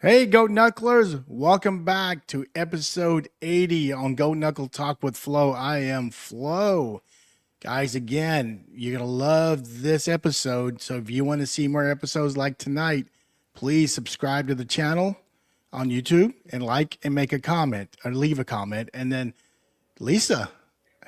Hey, Goat Knucklers, welcome back to episode 80 on Goat Knuckle Talk with Flo. I am Flo. Guys, again, you're going to love this episode. So if you want to see more episodes like tonight, please subscribe to the channel on YouTube and like and make a comment or leave a comment. And then, Lisa,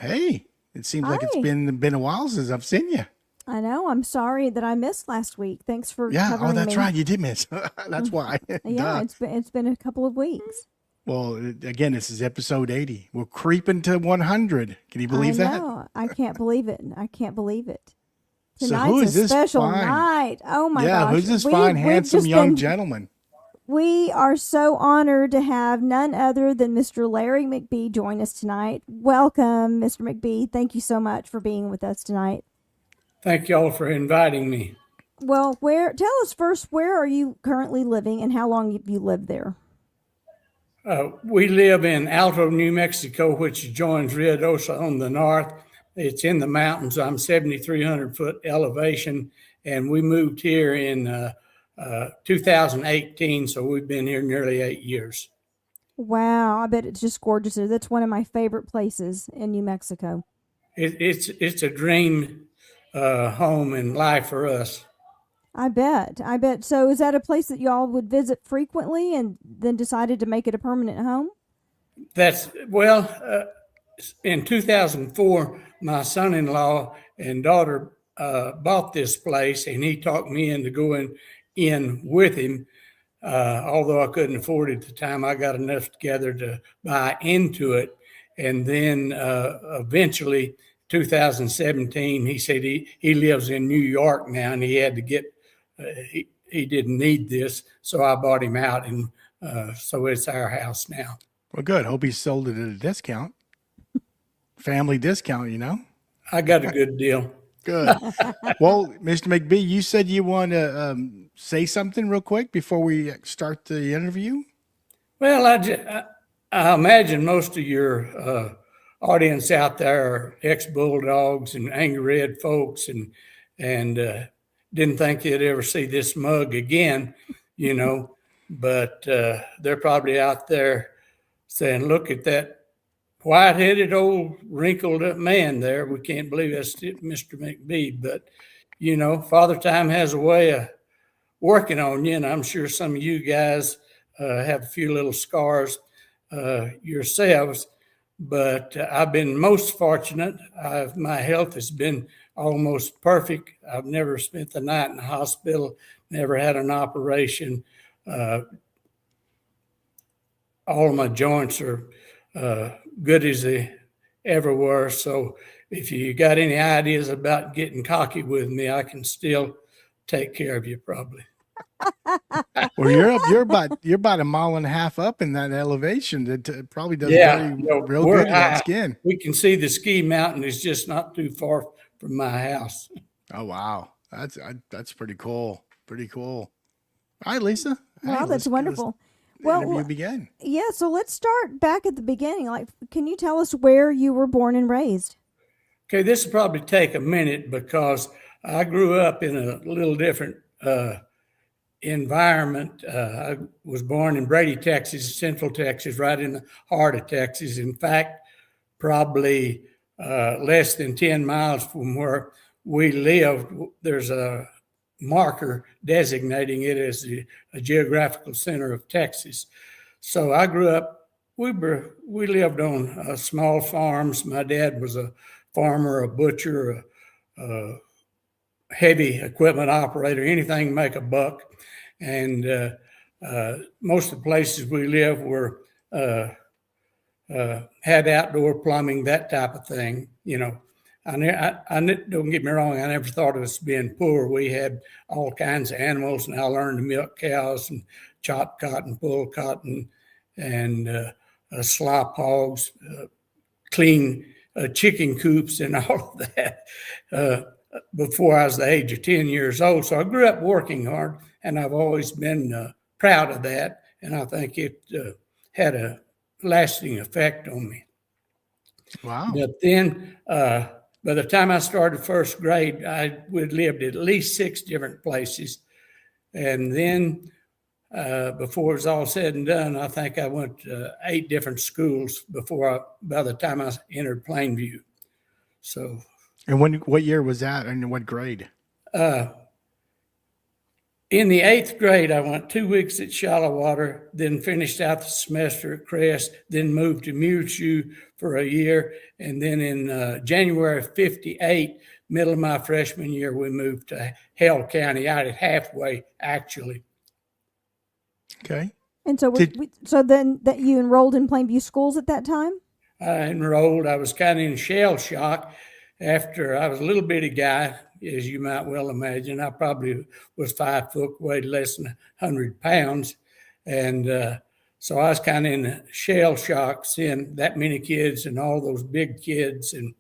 hey, it seems like it's Hi. been a while since I've seen you. I know. I'm sorry that I missed last week. Thanks for Yeah, oh, covering that's me. right. You did miss. That's why. Yeah, Duh. it's been a couple of weeks. Well, again, this is episode 80. We're creeping to 100. Can you I believe that? know. I can't bbelieve it. I can't believe it. So who Tonight's is a this special fine? night. Oh my Yeah, gosh. who's this We- fine, we've handsome just young been- gentleman? We are so honored to have none other than Mr. Larry McBee join us tonight. Welcome, Mr. McBee. Thank you so much for being with us tonight. Thank y'all for inviting me. Well, tell us first, where are you currently living and how long have you lived there? We live in Alto, New Mexico, which joins Ruidoso on the north. It's in the mountains. I'm 7,300 foot elevation, and we moved here in 2018, so we've been here nearly 8 years. Wow, I bet it's just gorgeous there. That's one of my favorite places in New Mexico. It's a dream home and life for us. I bet. I bet. So is that a place that y'all would visit frequently and then decided to make it a permanent home? In 2004, my son-in-law and daughter bought this place, and he talked me into going in with him. Although I couldn't afford it at the time, I got enough together to buy into it. And then eventually, 2017, he said he lives in New York now, and he had to get, he didn't need this. So I bought him out, and so it's our house now. Well, good. Hope he sold it at a discount. Family discount, you know? I got a good deal. Good. Well, Mr. McBee, you said you want to say something real quick before we start the interview? Well, I imagine most of your audience out there are ex-Bulldogs and Angry Red folks, and didn't think they'd ever see this mug again, you know. But they're probably out there saying, "Look at that white-headed old wrinkled-up man there. We can't believe that's Mr. McBee." But you know, Father Time has a way of working on you, and I'm sure some of you guys have a few little scars yourselves, but I've been most fortunate. My health has been almost perfect. I've never spent the night in the hospital, never had an operation. All of my joints are good as they ever were. So if you got any ideas about getting cocky with me, I can still take care of you probably. Well, you're about a mile and a half up in that elevation. That probably does real we're good in that high. skin. We can see the ski mountain is just not too far from my house. Oh wow, that's pretty cool. Pretty cool. All right, Lisa. Wow, that's wonderful. Well, interview begin. Yeah, so let's start back at the beginning. Like, can you tell us where you were born and raised? Okay, this will probably take a minute because I grew up in a little different environment. I was born in Brady, Texas, Central Texas, right in the heart of Texas. In fact, probably less than 10 miles from where we lived, there's a marker designating it as a geographical center of Texas. So I grew up, we lived on small farms. My dad was a farmer, a butcher, a heavy equipment operator, anything to make a buck. And most of the places we lived were had outdoor plumbing, that type of thing. You know, don't get me wrong, I never thought of us being poor. We had all kinds of animals, and I learned to milk cows and chop cotton, pull cotton, and slop hogs, clean chicken coops, and all of that before I was the age of 10 years old. So I grew up working hard, and I've always been proud of that, and I think it had a lasting effect on me. Wow. But then by the time I started first grade, I would lived at least 6 different places. And then before it was all said and done, I think I went to 8 different schools by the time I entered Plainview. So. And what year was that, and what grade? In the 8th grade, I went 2 weeks at Shallow Water, then finished out the semester at Crest, then moved to Muleshoe for a year. And then in January of 58, middle of my freshman year, we moved to Hale County, out at Halfway, actually. Okay. And so, so then that you enrolled in Plainview schools at that time? I enrolled. I was kind of in shell shock after I was a little bitty guy, as you might well imagine. I probably was 5 foot, weighed less than 100 pounds. And so I was kind of in shell shock seeing that many kids and all those big kids. And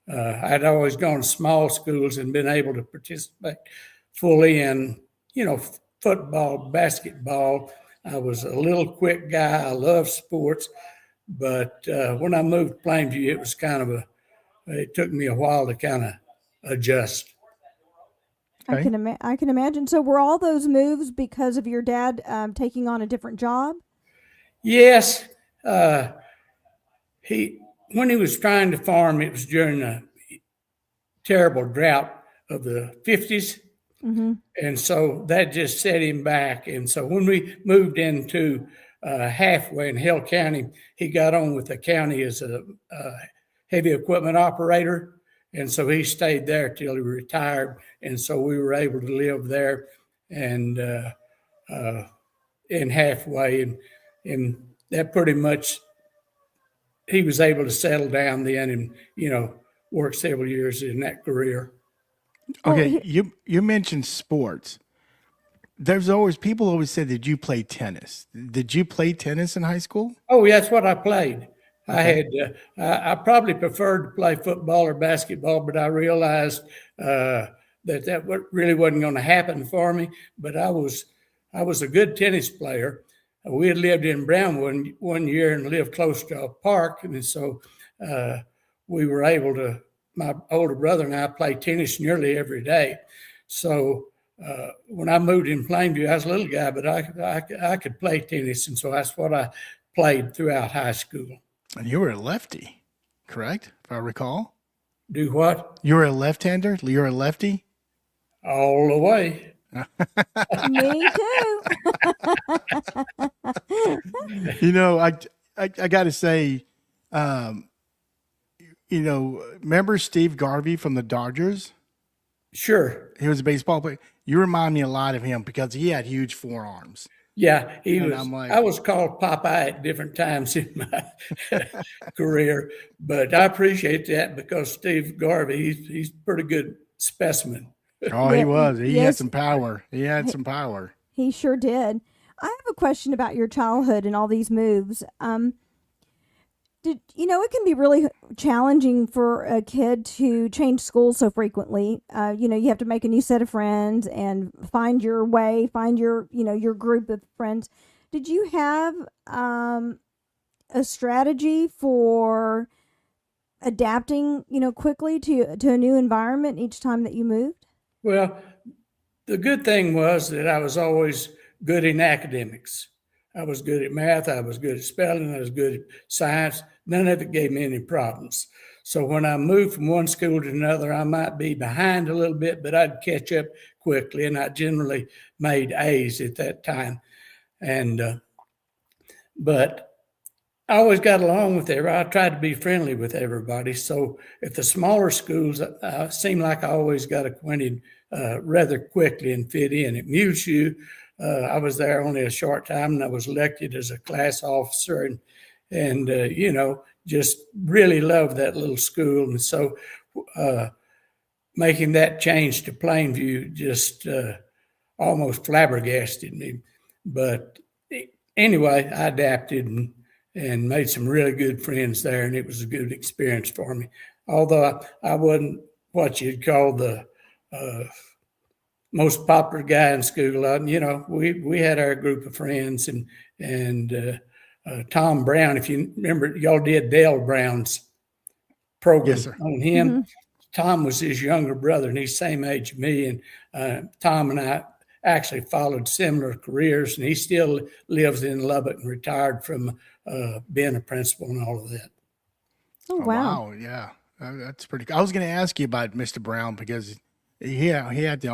I'd always gone to small schools and been able to participate fully in, football, basketball. I was a little quick guy. I love sports. But when I moved to Plainview, it was it took me a while to kind of adjust. Okay. I can imagine. So were all those moves because of your dad taking on a different job? Yes. When he was trying to farm, it was during the terrible drought of the 50s. Mm-hmm. And so that just set him back. And so when we moved into Halfway in Hale County, he got on with the county as a heavy equipment operator. And so he stayed there till he retired. And so we were able to live there and in Halfway. And that pretty much, he was able to settle down then and, work several years in that career. Okay, you mentioned sports. People always say that you play tennis. Did you play tennis in high school? Oh, that's what I played. Okay. I probably preferred to play football or basketball, but I realized that really wasn't going to happen for me. But I was a good tennis player. We had lived in Brownwood one year and lived close to a park, and so we were able to. My older brother and I played tennis nearly every day. So when I moved in Plainview, I was a little guy, but I could play tennis, and so that's what I played throughout high school. And you were a lefty, correct? If I recall. Do what? You were a left-hander? You're a lefty? All the way. Me too. I got to say, remember Steve Garvey from the Dodgers? Sure. He was a baseball player. You remind me a lot of him because he had huge forearms. Yeah, I was called Popeye at different times in my career, but I appreciate that because Steve Garvey, he's a pretty good specimen. Oh, he was. He had some power. He had some power. He sure did. I have a question about your childhood and all these moves. It can be really challenging for a kid to change schools so frequently. You have to make a new set of friends and find your way, find your group of friends. Did you have a strategy for adapting, quickly to a new environment each time that you moved? Well, the good thing was that I was always good in academics. I was good at math. I was good at spelling. I was good at science. None of it gave me any problems. So when I moved from one school to another, I might be behind a little bit, but I'd catch up quickly. And I generally made A's at that time. But I always got along with everybody. I tried to be friendly with everybody. So at the smaller schools, it seemed like I always got acquainted rather quickly and fit in. At Muleshoe, I was there only a short time, and I was elected as a class officer, and just really loved that little school. And so making that change to Plainview just almost flabbergasted me. But anyway, I adapted and made some really good friends there, and it was a good experience for me. Although I wasn't what you'd call the most popular guy in school. We had our group of friends, and Tom Brown, if you remember, y'all did Dale Brown's program on him. Mm-hmm. Tom was his younger brother, and he's same age as me. And Tom and I actually followed similar careers, and he still lives in Lubbock and retired from being a principal and all of that. Oh, Oh, wow. wow. Yeah. That's pretty cool. I was going to ask you about Mr. Brown because he had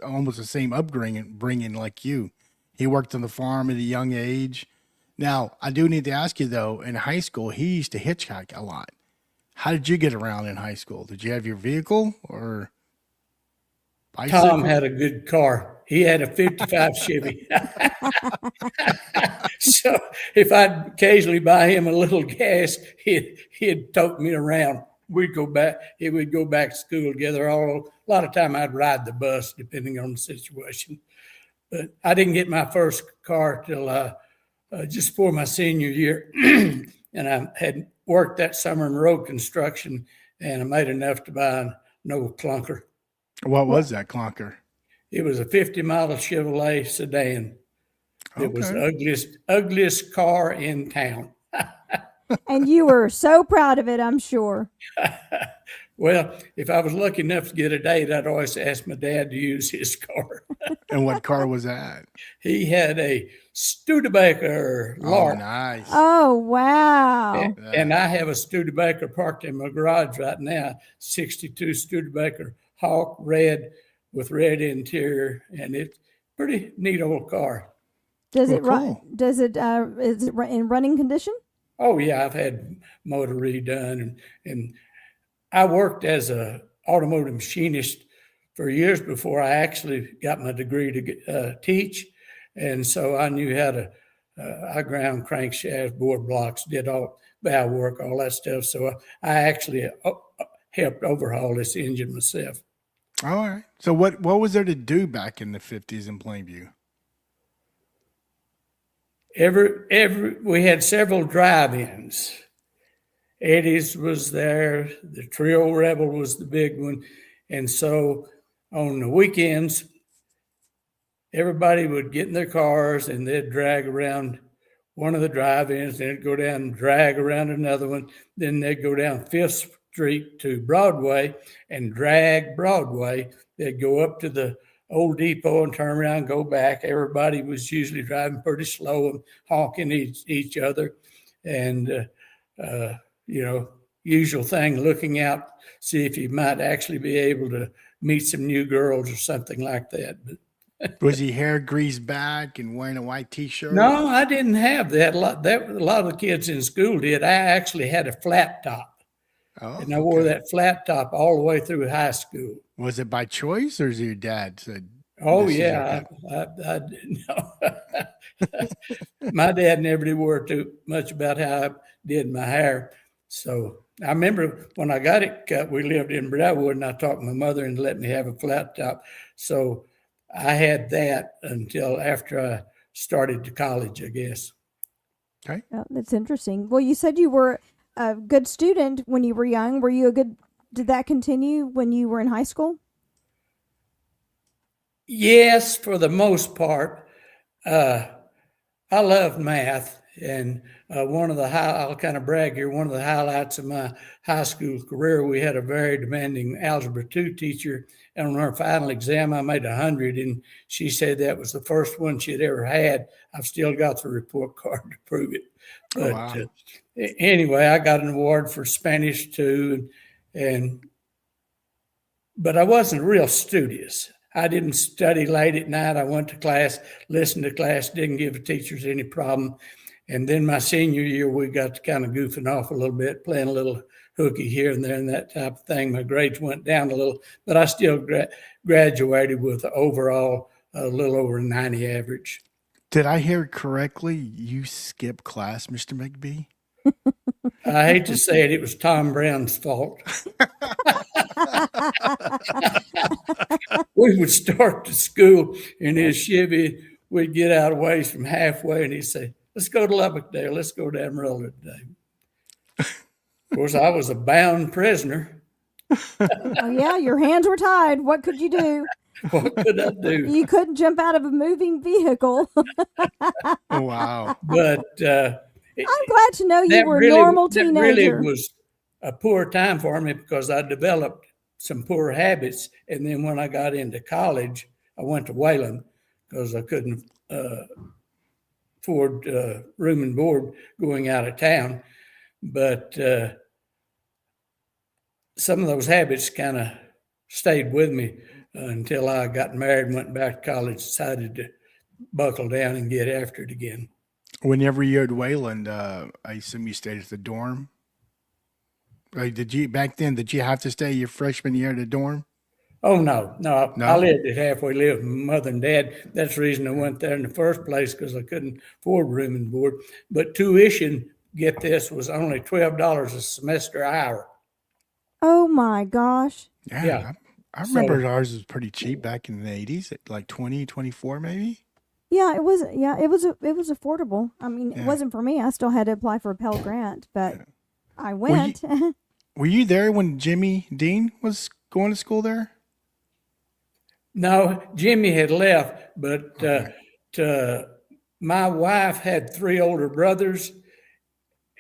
almost the same upbringing like you. He worked on the farm at a young age. Now, I do need to ask you, though, in high school, he used to hitchhike a lot. How did you get around in high school? Did you have your vehicle or bicycle? Tom had a good car. He had a 55 Chevy. So if I'd occasionally buy him a little gas, he'd tote me around. We'd go back. He would go back to school together. A lot of time I'd ride the bus, depending on the situation. But I didn't get my first car till just before my senior year, and I had worked that summer in road construction, and I made enough to buy an old clunker. What was that clunker? It was a 50-model Chevrolet sedan. It was the Okay. ugliest car in town. And you were so proud of it, I'm sure. Well, if I was lucky enough to get a date, I'd always ask my dad to use his car. And what car was that? He had a Studebaker Oh, Lark. nice. Oh, wow. And I have a Studebaker parked in my garage right now, 62 Studebaker Hawk, red with red interior, and it's pretty neat old car. Does Well, it run? cool. Does it? Is it in running condition? Oh yeah, I've had motor redone, and I worked as a automotive machinist for years before I actually got my degree to teach, and so I knew how to. I ground crankshafts, board blocks, did all valve work, all that stuff. So I actually helped overhaul this engine myself. All right. So what was there to do back in the 50s in Plainview? We had several drive-ins. Eddie's was there. The Trio Rebel was the big one. And so on the weekends, everybody would get in their cars and they'd drag around one of the drive-ins, then they'd go down and drag around another one. Then they'd go down Fifth Street to Broadway and drag Broadway. They'd go up to the old depot and turn around and go back. Everybody was usually driving pretty slow and honking each other. And, usual thing, looking out, see if you might actually be able to meet some new girls or something like that. But Was he hair greased back and wearing a white T-shirt? no, I didn't have that. A lot of the kids in school did. I actually had a flat top. Oh, And I wore that flat top all the way through high school. Was it by choice or is it your dad said? Oh, this is yeah. I didn't know. My dad never did worry too much about how I did my hair. So I remember when I got it cut, we lived in Broward, and I talked my mother into letting me have a flat top. So I had that until after I started to college, I guess. Okay. Oh, that's interesting. Well, you said you were a good student when you were young. Were you did that continue when you were in high school? Yes, for the most part. I loved math, and I'll kind of brag here, one of the highlights of my high school career, we had a very demanding Algebra 2 teacher, and on her final exam, I made 100, and she said that was the first one she'd ever had. I've still got the report card to prove it. But wow. Anyway, I got an award for Spanish too, but I wasn't real studious. I didn't study late at night. I went to class, listened to class, didn't give the teachers any problem. And then my senior year, we got to kind of goofing off a little bit, playing a little hooky here and there and that type of thing. My grades went down a little, but I still graduated with overall a little over a 90 average. Did I hear correctly? You skipped class, Mr. McBee? I hate to say it, it was Tom Brown's fault. We would start the school in his Chevy. We'd get out of ways from halfway, and he'd say, "Let's go to Lubbockdale. Let's go to Amarillo today." Of course, I was a bound prisoner. Oh, yeah, your hands were tied. What could you do? What could I do? You couldn't jump out of a moving vehicle. Oh, wow. But I'm glad to know you were a normal that teenager. really was a poor time for me because I developed some poor habits. And then when I got into college, I went to Wayland because I couldn't afford room and board going out of town. But some of those habits kind of stayed with me until I got married and went back to college, decided to buckle down and get after it again. Whenever you're at Wayland, I assume you stayed at the dorm. Like, back then? Did you have to stay your freshman year at a dorm? Oh, no. No? I lived at halfway live with my mother and dad. That's the reason I went there in the first place, because I couldn't afford room and board. But tuition, get this, was only $12 a semester hour. Oh my gosh. Yeah. I remember ours was pretty cheap back in the 80s, at like 20, 24 maybe. Yeah, it was affordable. I mean, it wasn't for me. I still had to apply for a Pell Grant, but I went. Were you there when Jimmy Dean was going to school there? No, Jimmy had left, but my wife had 3 older brothers,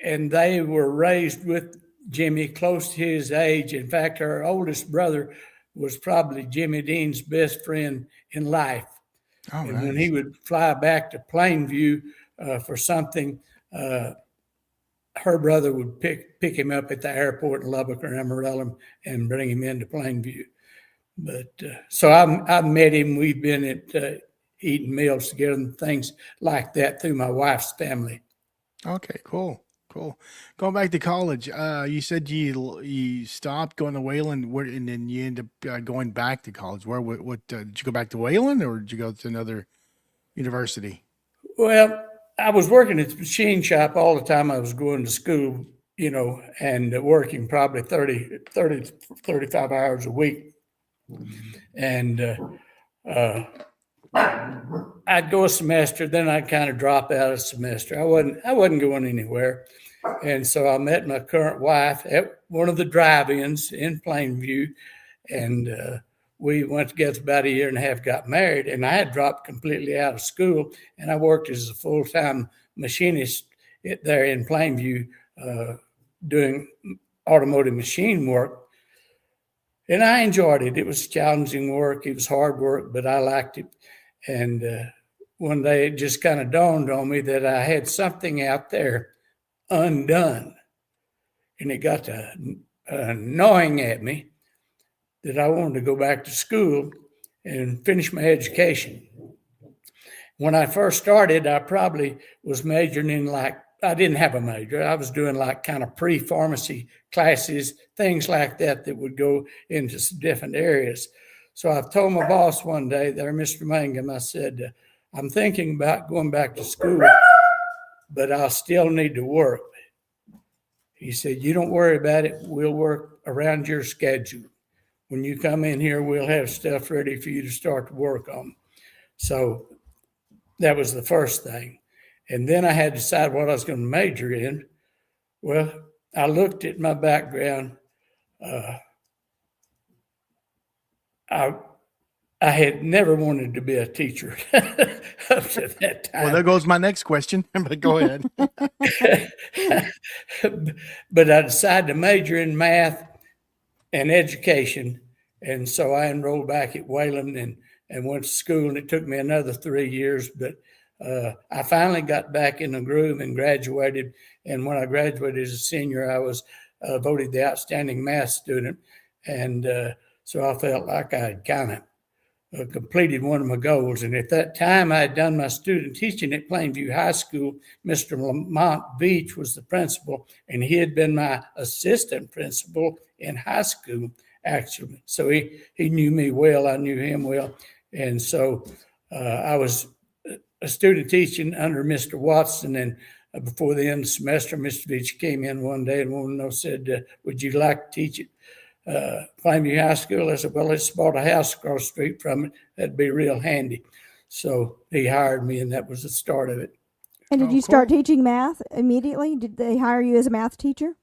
and they were raised with Jimmy, close to his age. In fact, our oldest brother was probably Jimmy Dean's best friend in life. Oh, and nice. when he would fly back to Plainview for something, her brother would pick him up at the airport in Lubbock or Amarillo and bring him into Plainview. But so I've met him. We've been at eating meals together and things like that through my wife's family. Okay, cool. Going back to college, you said you stopped going to Wayland, and then you ended up going back to college. What did you go back to Wayland, or did you go to another university? Well, I was working at the machine shop all the time I was going to school, and working probably 30 to 35 hours a week. And I'd go a semester, then I'd kind of drop out a semester. I wasn't going anywhere. And so I met my current wife at one of the drive-ins in Plainview, and we went together about a year and a half, got married, and I had dropped completely out of school, and I worked as a full-time machinist there in Plainview doing automotive machine work. And I enjoyed it. It was challenging work. It was hard work, but I liked it. And one day it just kind of dawned on me that I had something out there undone. And it got to gnawing at me that I wanted to go back to school and finish my education. When I first started, I probably was majoring in I didn't have a major. I was doing kind of pre-pharmacy classes, things like that would go into some different areas. So I told my boss one day there, Mr. Mangum, I said, I'm thinking about going back to school, but I'll still need to work. He said, you don't worry about it. We'll work around your schedule. When you come in here, we'll have stuff ready for you to start to work on. So that was the first thing. And then I had to decide what I was going to major in. Well, I looked at my background. I had never wanted to be a teacher up to that time. Well, there goes my next question, but go ahead. But I decided to major in math and education. And so I enrolled back at Wayland and went to school, and it took me another 3 years, but I finally got back in the groove and graduated. And when I graduated as a senior, I was voted the outstanding math student. And so I felt like I had kind of completed one of my goals. And at that time, I had done my student teaching at Plainview High School. Mr. Lamont Beach was the principal, and he had been my assistant principal in high school, actually. So he knew me well. I knew him well. And so I was a student teaching under Mr. Watson, and before the end of the semester, Mr. Beach came in one day and wanted to know, said, would you like to teach at Plainview High School? I said, well, I just bought a house across the street from it. That'd be real handy. So he hired me, and that was the start of it. And did you start teaching math immediately? Did they hire you as a math teacher?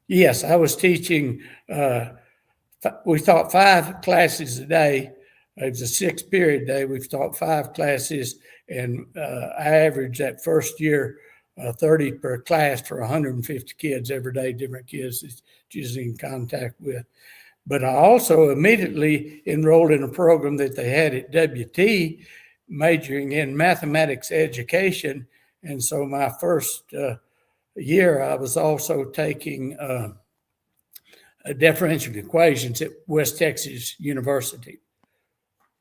Yes, I was teaching. We taught 5 classes a day. It was a 6-period day. We've taught 5 classes, and I averaged that first year 30 per class for 150 kids every day, different kids that you was in contact with. But I also immediately enrolled in a program that they had at WT, majoring in mathematics education. And so my first year, I was also taking differential equations at West Texas University.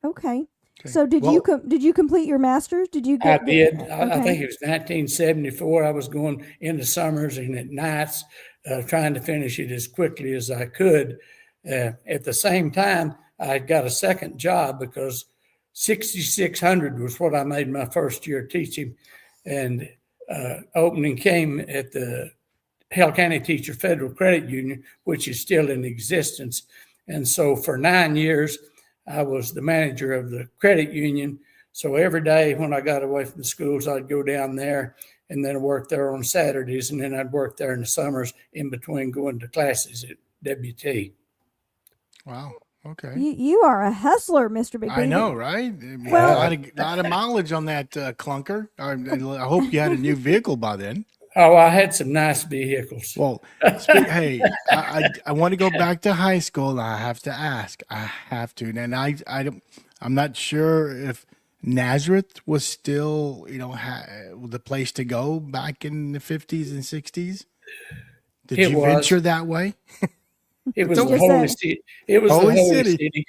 Okay. So did you complete your master's? Did you I get? did. I Okay. think it was 1974. I was going in the summers and at nights, trying to finish it as quickly as I could. At the same time, I got a second job because $6,600 was what I made my first year teaching, and opening came at the Hale County Teacher Federal Credit Union, which is still in existence. And so for 9 years, I was the manager of the credit union. So every day when I got away from the schools, I'd go down there and then work there on Saturdays. And then I'd work there in the summers in between going to classes at WT. Wow. Okay. You are a hustler, Mr. BcBee. I know, right? Well- a lot of mileage on that clunker. I hope you had a new vehicle by then. Oh, I had some nice vehicles. Well, hey, I want to go back to high school. I have to ask. I have to, and I'm not sure if Nazareth was still, the place to go back in the 50s and 60s. Did you venture that way? It was the holy city. It was the holy city.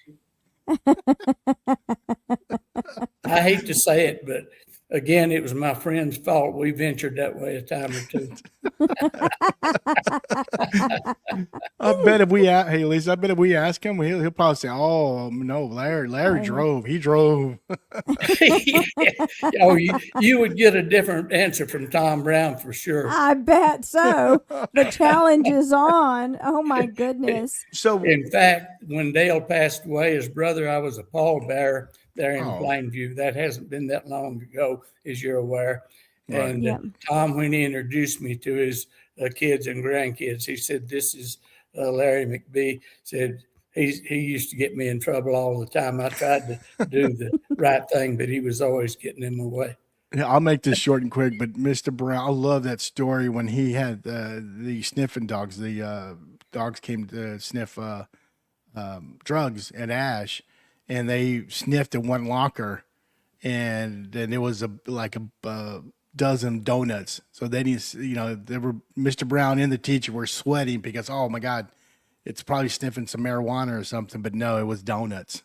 I hate to say it, but again, it was my friend's fault. We ventured that way a time or two. I bet if we ask him, he'll probably say, "Oh no, Larry drove. He drove." Oh, you would get a different answer from Tom Brown for sure. I bet so. The challenge is on. Oh my goodness. So, in fact, when Dale passed away, his brother, I was a pallbearer there in Plainview. That hasn't been that long ago, as you're aware. Right. And Tom, when he introduced me to his kids and grandkids, he said, "This is Larry McBee." Said he used to get me in trouble all the time. I tried to do the right thing, but he was always getting in my way. Yeah, I'll make this short and quick. But Mr. Brown, I love that story when he had the sniffing dogs. The dogs came to sniff drugs at Ash, and they sniffed in one locker, and then there was a dozen donuts. So they they were Mr. Brown and the teacher were sweating because, oh my God, it's probably sniffing some marijuana or something. But no, it was donuts.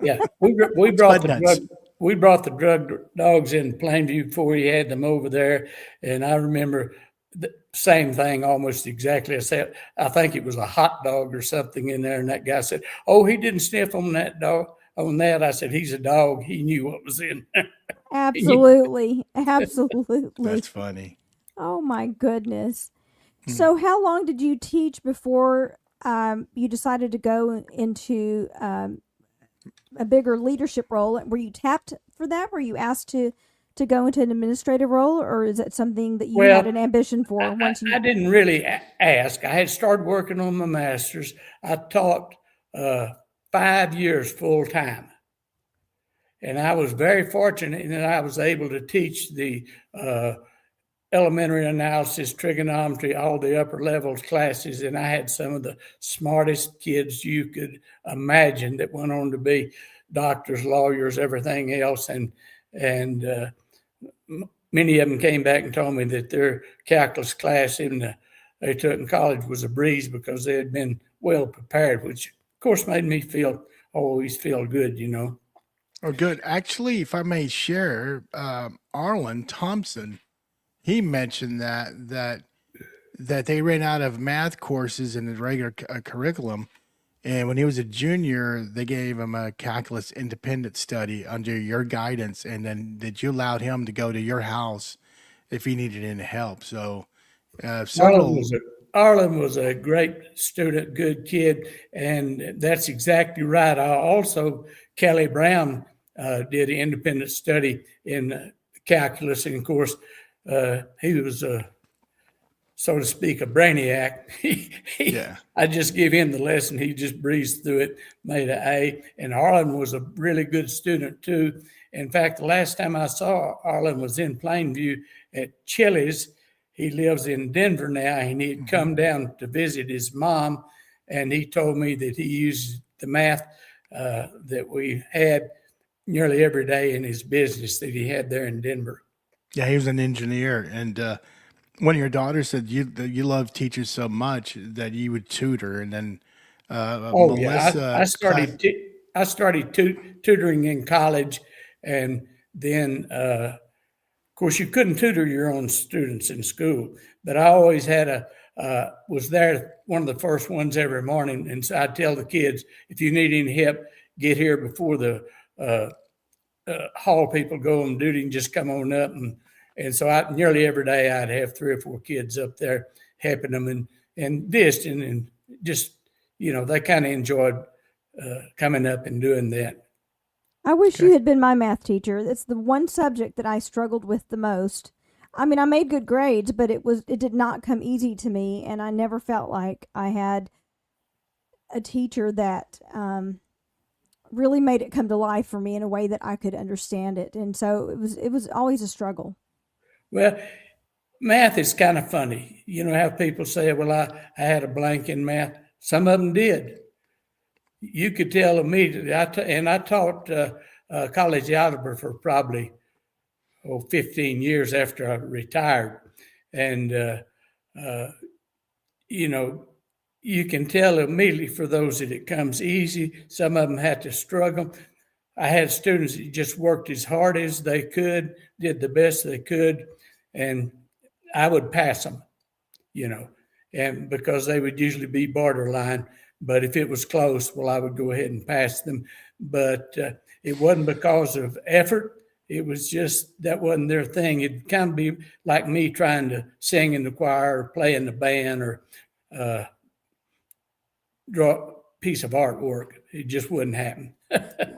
Yeah, we brought the drug dogs in Plainview before he had them over there, and I remember the same thing almost exactly. I said, I think it was a hot dog or something in there, and that guy said, "Oh, he didn't sniff on that dog." On that, I said, "He's a dog. He knew what was in there." Absolutely. Absolutely. That's funny. Oh my goodness. So how long did you teach before you decided to go into a bigger leadership role? Were you tapped for that? Were you asked to go into an administrative role, or is it something that you had an ambition for? I didn't really ask. I had started working on my master's. I taught 5 years full time. And I was very fortunate in that I was able to teach the elementary analysis, trigonometry, all the upper levels classes. And I had some of the smartest kids you could imagine that went on to be doctors, lawyers, everything else. And many of them came back and told me that their calculus class they took in college was a breeze because they had been well prepared, which of course made me always feel good, Oh, good. Actually, if I may share, Arlen Thompson, he mentioned that they ran out of math courses in the regular curriculum, and when he was a junior, they gave him a calculus independent study under your guidance, and then that you allowed him to go to your house if he needed any help. So, Arlen was a great student, good kid, and that's exactly right. Kelly Brown did an independent study in calculus, and of course, he was so to speak, a brainiac. I just gave him the lesson. He just breezed through it, made an A. And Arlen was a really good student too. In fact, the last time I saw Arlen was in Plainview at Chili's. He lives in Denver now, and he'd come down to visit his mom, and he told me that he used the math that we had nearly every day in his business that he had there in Denver. Yeah, he was an engineer, and one of your daughters said that you love teachers so much that you would tutor, and then Oh yeah, I Melissa class. started tutoring in college, and then of course you couldn't tutor your own students in school, but I always had was there one of the first ones every morning, and so I'd tell the kids, if you need any help, get here before the hall people go on duty and just come on up. And so nearly every day I'd have 3 or 4 kids up there helping them and visiting, and just, they kind of enjoyed coming up and doing that. I wish you had been my math teacher. It's the one subject that I struggled with the most. I mean, I made good grades, but it did not come easy to me, and I never felt like I had a teacher that really made it come to life for me in a way that I could understand it. And so it was always a struggle. Well, math is kind of funny. How people say, well, I had a blank in math. Some of them did. You could tell immediately. I taught college algebra for probably 15 years after I retired. And, you can tell immediately for those that it comes easy. Some of them had to struggle. I had students that just worked as hard as they could, did the best they could, and I would pass them, and because they would usually be borderline. But if it was close, well, I would go ahead and pass them. But it wasn't because of effort. It was just that wasn't their thing. It'd kind of be like me trying to sing in the choir or play in the band or draw a piece of artwork. It just wouldn't happen.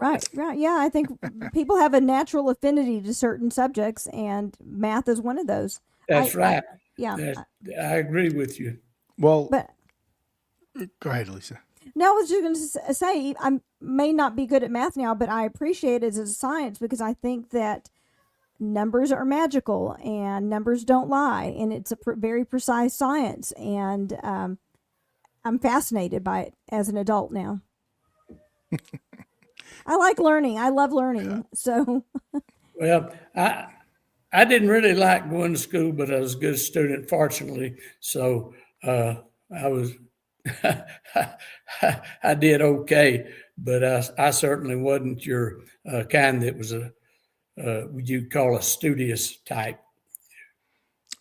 Right. Yeah, I think people have a natural affinity to certain subjects, and math is one of those. That's right. I agree with you. Well, But go ahead, Lisa. no, I was just going to say, I may not be good at math now, but I appreciate it as a science because I think that numbers are magical and numbers don't lie, and it's a very precise science. And I'm fascinated by it as an adult now. I like learning. I love learning. So, Well, I didn't really like going to school, but I was a good student, fortunately. So I was, I did okay, but I certainly wasn't your kind that was you'd call a studious type.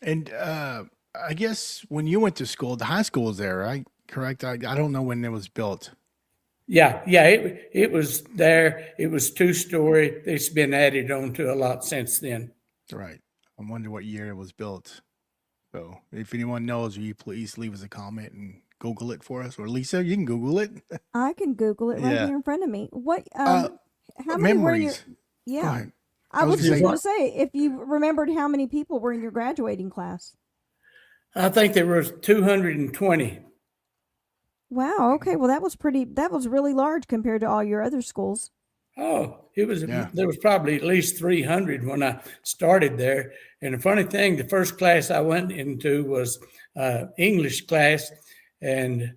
And I guess when you went to school, the high school was there, right? Correct. I don't know when it was built. Yeah, it was there. It was 2-story. It's been added on to a lot since then. Right. I wonder what year it was built. So if anyone knows, will you please leave us a comment and Google it for us? Or Lisa, you can Google it. I can Google it right Yeah. here in front of me. What? How many were in your? Memories. Go Yeah, ahead. I was gonna just say- going to say if you remembered how many people were in your graduating class. I think there was 220. Wow. Okay. Well, that was really large compared to all your other schools. Oh, it was. Yeah. There was probably at least 300 when I started there. And the funny thing, the first class I went into was English class, and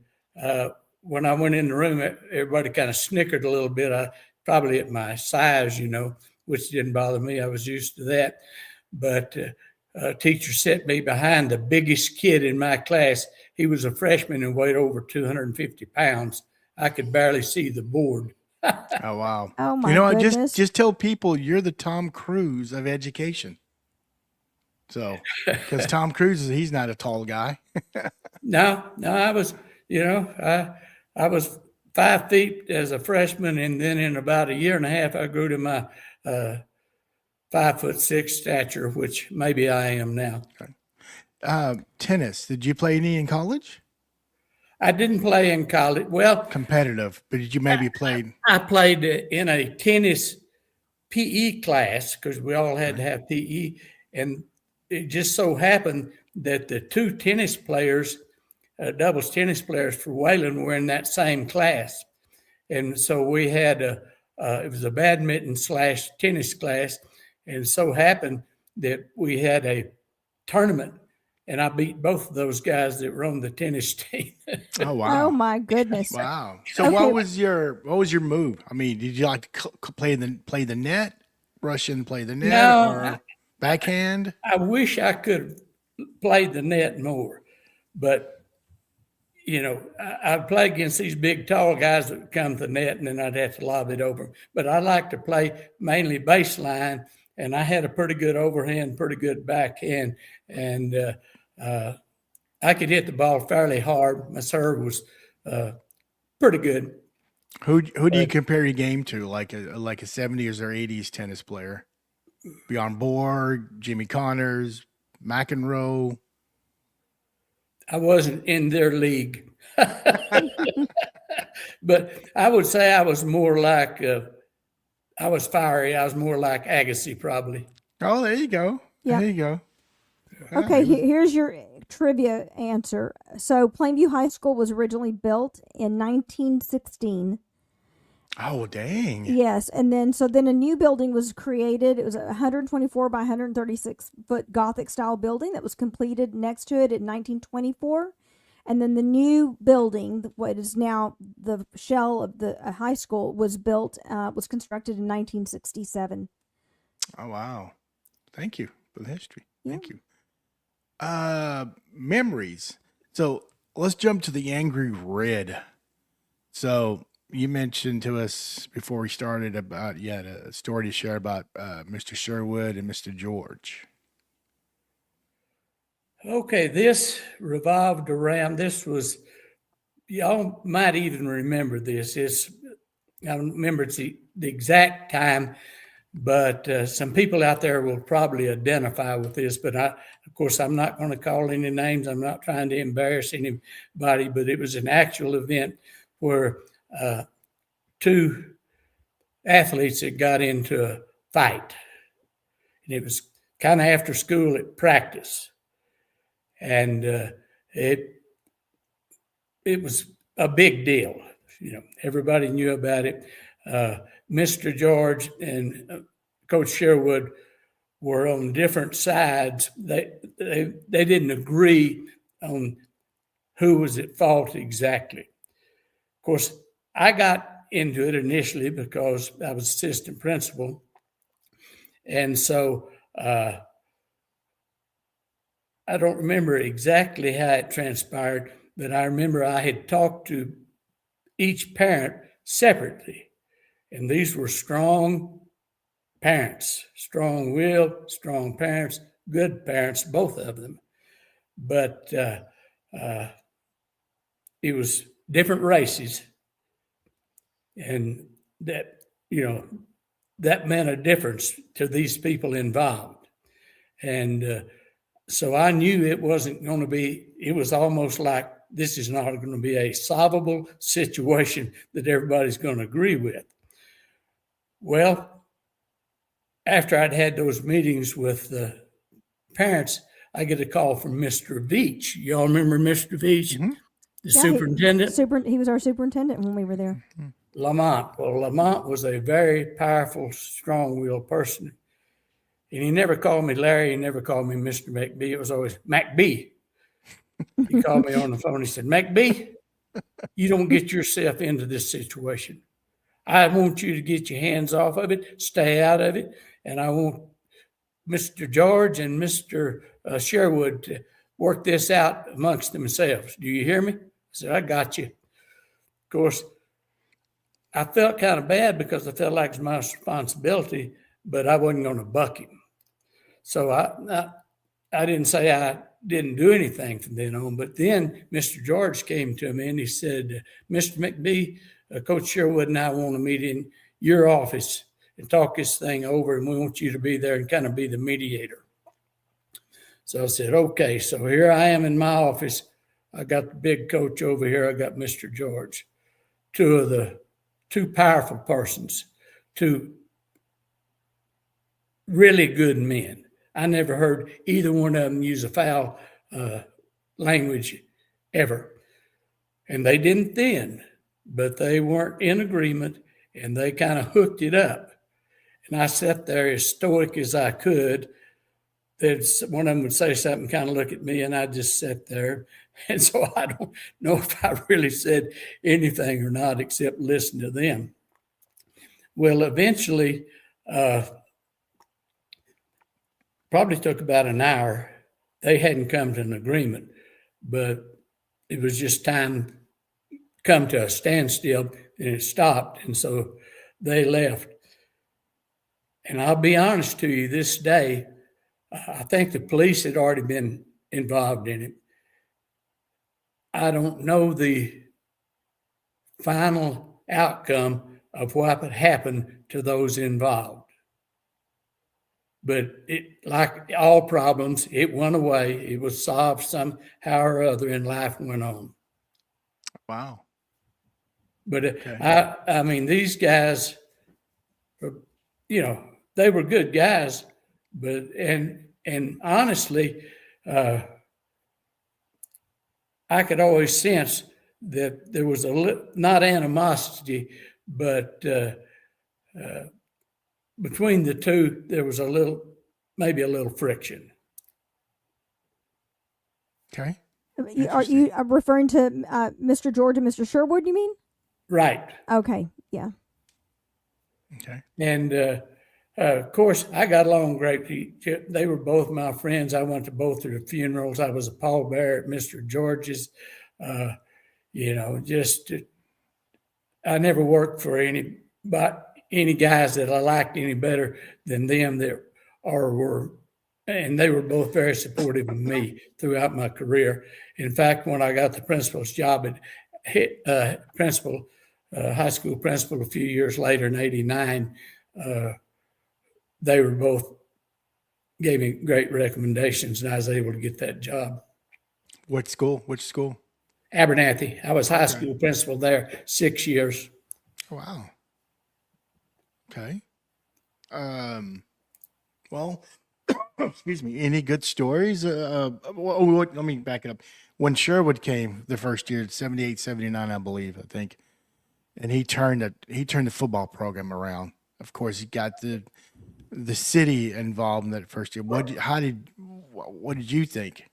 when I went in the room, everybody kind of snickered a little bit. Probably at my size, which didn't bother me. I was used to that. But a teacher set me behind the biggest kid in my class. He was a freshman and weighed over 250 pounds. I could barely see the board. Oh, wow. Oh my goodness. Just tell people you're the Tom Cruise of education. So, because Tom Cruise he's not a tall guy. No, I was, I was 5 feet as a freshman, and then in about a year and a half, I grew to my 5'6" stature, which maybe I am now. Tennis. Did you play any in college? I didn't play in college. Well, Competitive, but did you maybe play? I played in a tennis PE class because we all had to have PE, and it just so happened that the 2 tennis players, doubles tennis players for Wayland, were in that same class, and so we had it was a badminton / tennis class, and so happened that we had a tournament, and I beat both of those guys that were on the tennis team. Oh wow. Oh my goodness. Wow. So Okay. what was your move? I mean, did you like to play the net, rush and play the net, No, or backhand? I wish I could play the net more, but I'd play against these big, tall guys that would come to the net, and then I'd have to lob it over. But I like to play mainly baseline, and I had a pretty good overhand, pretty good backhand, and I could hit the ball fairly hard. My serve was pretty good. Who do you compare your game to? Like a 70s or 80s tennis player? Bjorn Borg, Jimmy Connors, McEnroe. I wasn't in their league. But I would say I was more like, I was fiery. I was more like Agassi, probably. Oh, there you go. Yeah. There you go. Okay, here's your trivia answer. So Plainview High School was originally built in 1916. Oh, dang. Yes, and then a new building was created. It was a 124 by 136 foot Gothic style building that was completed next to it in 1924. And then the new building, what is now the shell of the high school, was constructed in 1967. Oh, wow. Thank you for the history. Yeah. Thank you. Memories. So let's jump to the Angry Red. So you mentioned to us before we started about, you had a story to share about Mr. Sherwood and Mr. George. Okay, this revolved around, this was, y'all might even remember this. I don't remember the exact time, but some people out there will probably identify with this. But of course, I'm not going to call any names. I'm not trying to embarrass anybody, but it was an actual event where two athletes that got into a fight. And it was kind of after school at practice. And it was a big deal. Everybody knew about it. Mr. George and Coach Sherwood were on different sides. They didn't agree on who was at fault exactly. Of course, I got into it initially because I was assistant principal. And so I don't remember exactly how it transpired, but I remember I had talked to each parent separately. And these were strong parents, strong-willed, strong parents, good parents, both of them. But it was different races. And that meant a difference to these people involved. And so I knew it wasn't going to be, it was almost like this is not going to be a solvable situation that everybody's going to agree with. Well, after I'd had those meetings with the parents, I get a call from Mr. Veach. Y'all remember Mr. Veach, the superintendent? He was our superintendent when we were there. Lamont. Well, Lamont was a very powerful, strong-willed person. And he never called me Larry. He never called me Mr. McBee. It was always McBee. He called me on the phone. He said, McBee, you don't get yourself into this situation. I want you to get your hands off of it, stay out of it. And I want Mr. George and Mr. Sherwood to work this out amongst themselves. Do you hear me? I said, I got you. Of course, I felt kind of bad because I felt like it was my responsibility, but I wasn't going to buck him. So I didn't say I didn't do anything from then on. But then Mr. George came to me and he said, Mr. McBee, Coach Sherwood and I want to meet in your office and talk this thing over, and we want you to be there and kind of be the mediator. So I said, okay. So here I am in my office. I got the big coach over here. I got Mr. George, two powerful persons, two really good men. I never heard either one of them use a foul language ever. And they didn't then, but they weren't in agreement, and they kind of hooked it up. And I sat there as stoic as I could. one of them would say something, kind of look at me, and I'd just sit there. And so I don't know if I really said anything or not, except listen to them. Well, eventually, probably took about an hour. They hadn't come to an agreement, but it was just time come to a standstill, and it stopped. And so they left. And I'll be honest to you, this day, I think the police had already been involved in it. I don't know the final outcome of what had happened to those involved. But like all problems, it went away. It was solved somehow or other, and life went on. Wow. But Okay. I mean, these guys, they were good guys, but and honestly, I could always sense that there was not animosity, but between the two, there was maybe a little friction. Okay. Are you referring to Mr. George and Mr. Sherwood, you mean? Right. Okay, yeah. Okay. And of course, I got along great. They were both my friends. I went to both of their funerals. I was a pallbearer at Mr. George's. I never worked for any guys that I liked any better than them and they were both very supportive of me throughout my career. In fact, when I got the principal's job at high school principal a few years later in '89, they were both gave me great recommendations, and I was able to get that job. What school? Which school? Abernathy. I was high school principal there 6 years. Wow. Okay. Well, excuse me. Any good stories? Let me back it up. When Sherwood came the first year, 78, 79, I believe, I think, and he turned the football program around. Of course, he got the city involved in that first year. What did you think?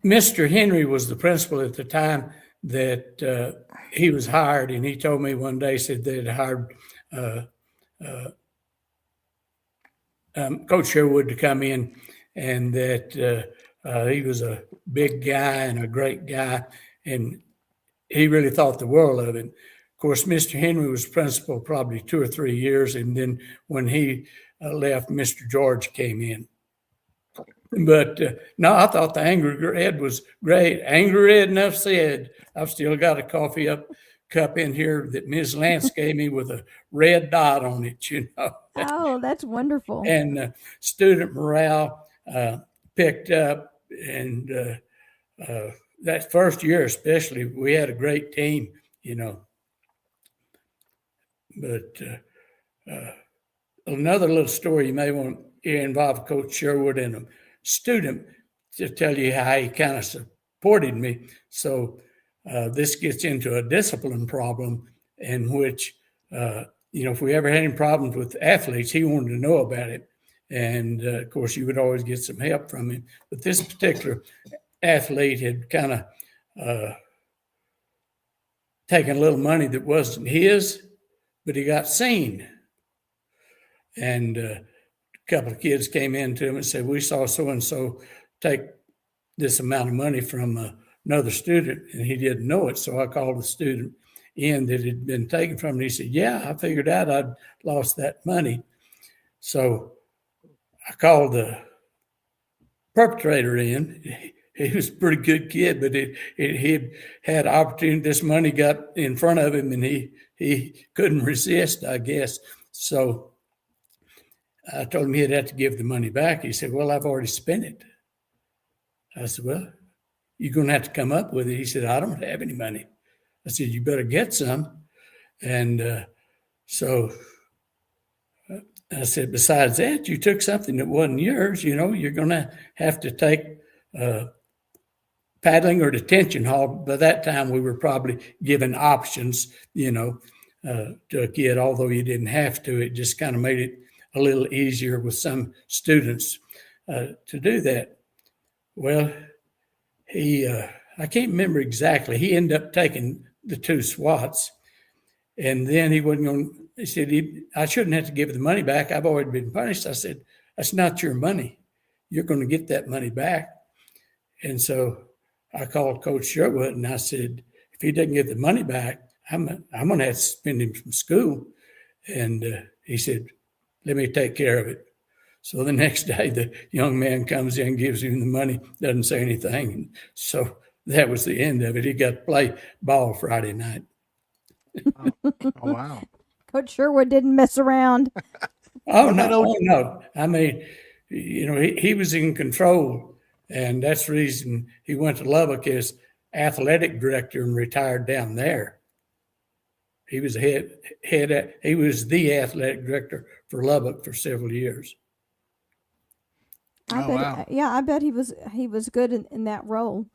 Mr. Henry was the principal at the time that he was hired, and he told me one day, said they'd hired Coach Sherwood to come in, and that he was a big guy and a great guy, and he really thought the world of him. Of course, Mr. Henry was principal probably 2 or 3 years, and then when he left, Mr. George came in. But no, I thought the Angry Red was great. Angry Red, enough said. I've still got a coffee cup in here that Ms. Lance gave me with a red dot on it, Oh, that's wonderful. And student morale picked up, and that first year especially, we had a great team, But another little story you may want to involve Coach Sherwood and a student to tell you how he kind of supported me. So this gets into a discipline problem in which, if we ever had any problems with athletes, he wanted to know about it. And of course, you would always get some help from him. But this particular athlete had kind of taken a little money that wasn't his, but he got seen. And a couple of kids came in to him and said, "We saw so-and-so take this amount of money from another student," and he didn't know it. So I called the student in that had been taken from him. He said, "Yeah, I figured out I'd lost that money." So I called the perpetrator in. He was a pretty good kid, but he had opportunity. This money got in front of him, and he couldn't resist, I guess. So I told him he'd have to give the money back. He said, "Well, I've already spent it." I said, "Well, you're going to have to come up with it." He said, "I don't have any money." I said, "You better get some." And so I said, "Besides that, you took something that wasn't yours. You're going to have to take paddling or detention hall." By that time, we were probably given options, to a kid, although you didn't have to. It just kind of made it a little easier with some students to do that. Well, I can't remember exactly. He ended up taking the 2 SWATs, and then he wasn't going. He said, I shouldn't have to give the money back. I've already been punished. I said, that's not your money. You're going to get that money back. And so I called Coach Sherwood and I said, if he doesn't get the money back, I'm going to have to suspend him from school. And he said, let me take care of it. So the next day, the young man comes in, gives him the money, doesn't say anything. And so that was the end of it. He got to play ball Friday night. Oh, wow. Coach Sherwood didn't mess around. Oh, no. I mean, he was in control, and that's the reason he went to Lubbock as athletic director and retired down there. He was he was the athletic director for Lubbock for several years. I bet he was good in that role.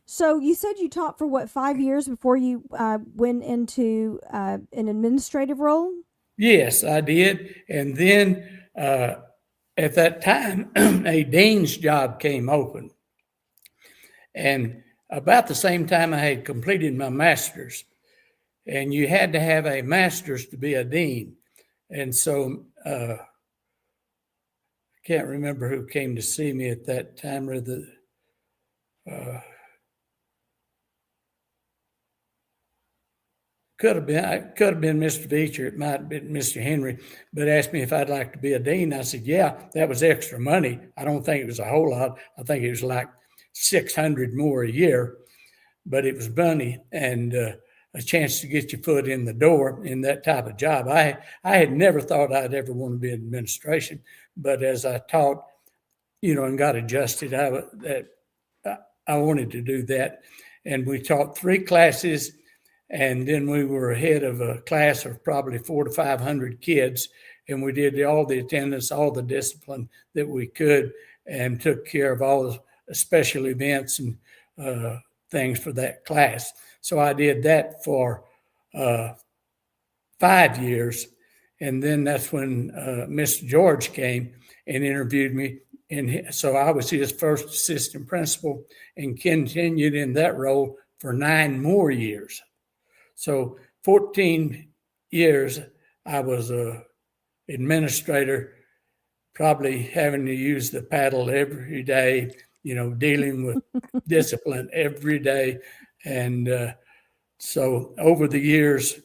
So you said you taught for what, 5 years before you went into an administrative role? Yes, I did. And then at that time, a dean's job came open. And about the same time I had completed my master's. And you had to have a master's to be a dean. And so I can't remember who came to see me at that time, or could have been Mr. Beecher. It might have been Mr. Henry, but asked me if I'd like to be a dean. I said, yeah, that was extra money. I don't think it was a whole lot. I think it was like $600 more a year, but it was money and a chance to get your foot in the door in that type of job. I had never thought I'd ever want to be in administration, but as I taught, and got adjusted, I wanted to do that. And we taught 3 classes. And then we were ahead of a class of probably 400 to 500 kids. And we did all the attendance, all the discipline that we could, and took care of all the special events and things for that class. So I did that for 5 years. And then that's when Mr. George came and interviewed me. And so I was his first assistant principal and continued in that role for 9 more years. So 14 years I was a administrator, probably having to use the paddle every day, dealing with discipline every day. And so over the years,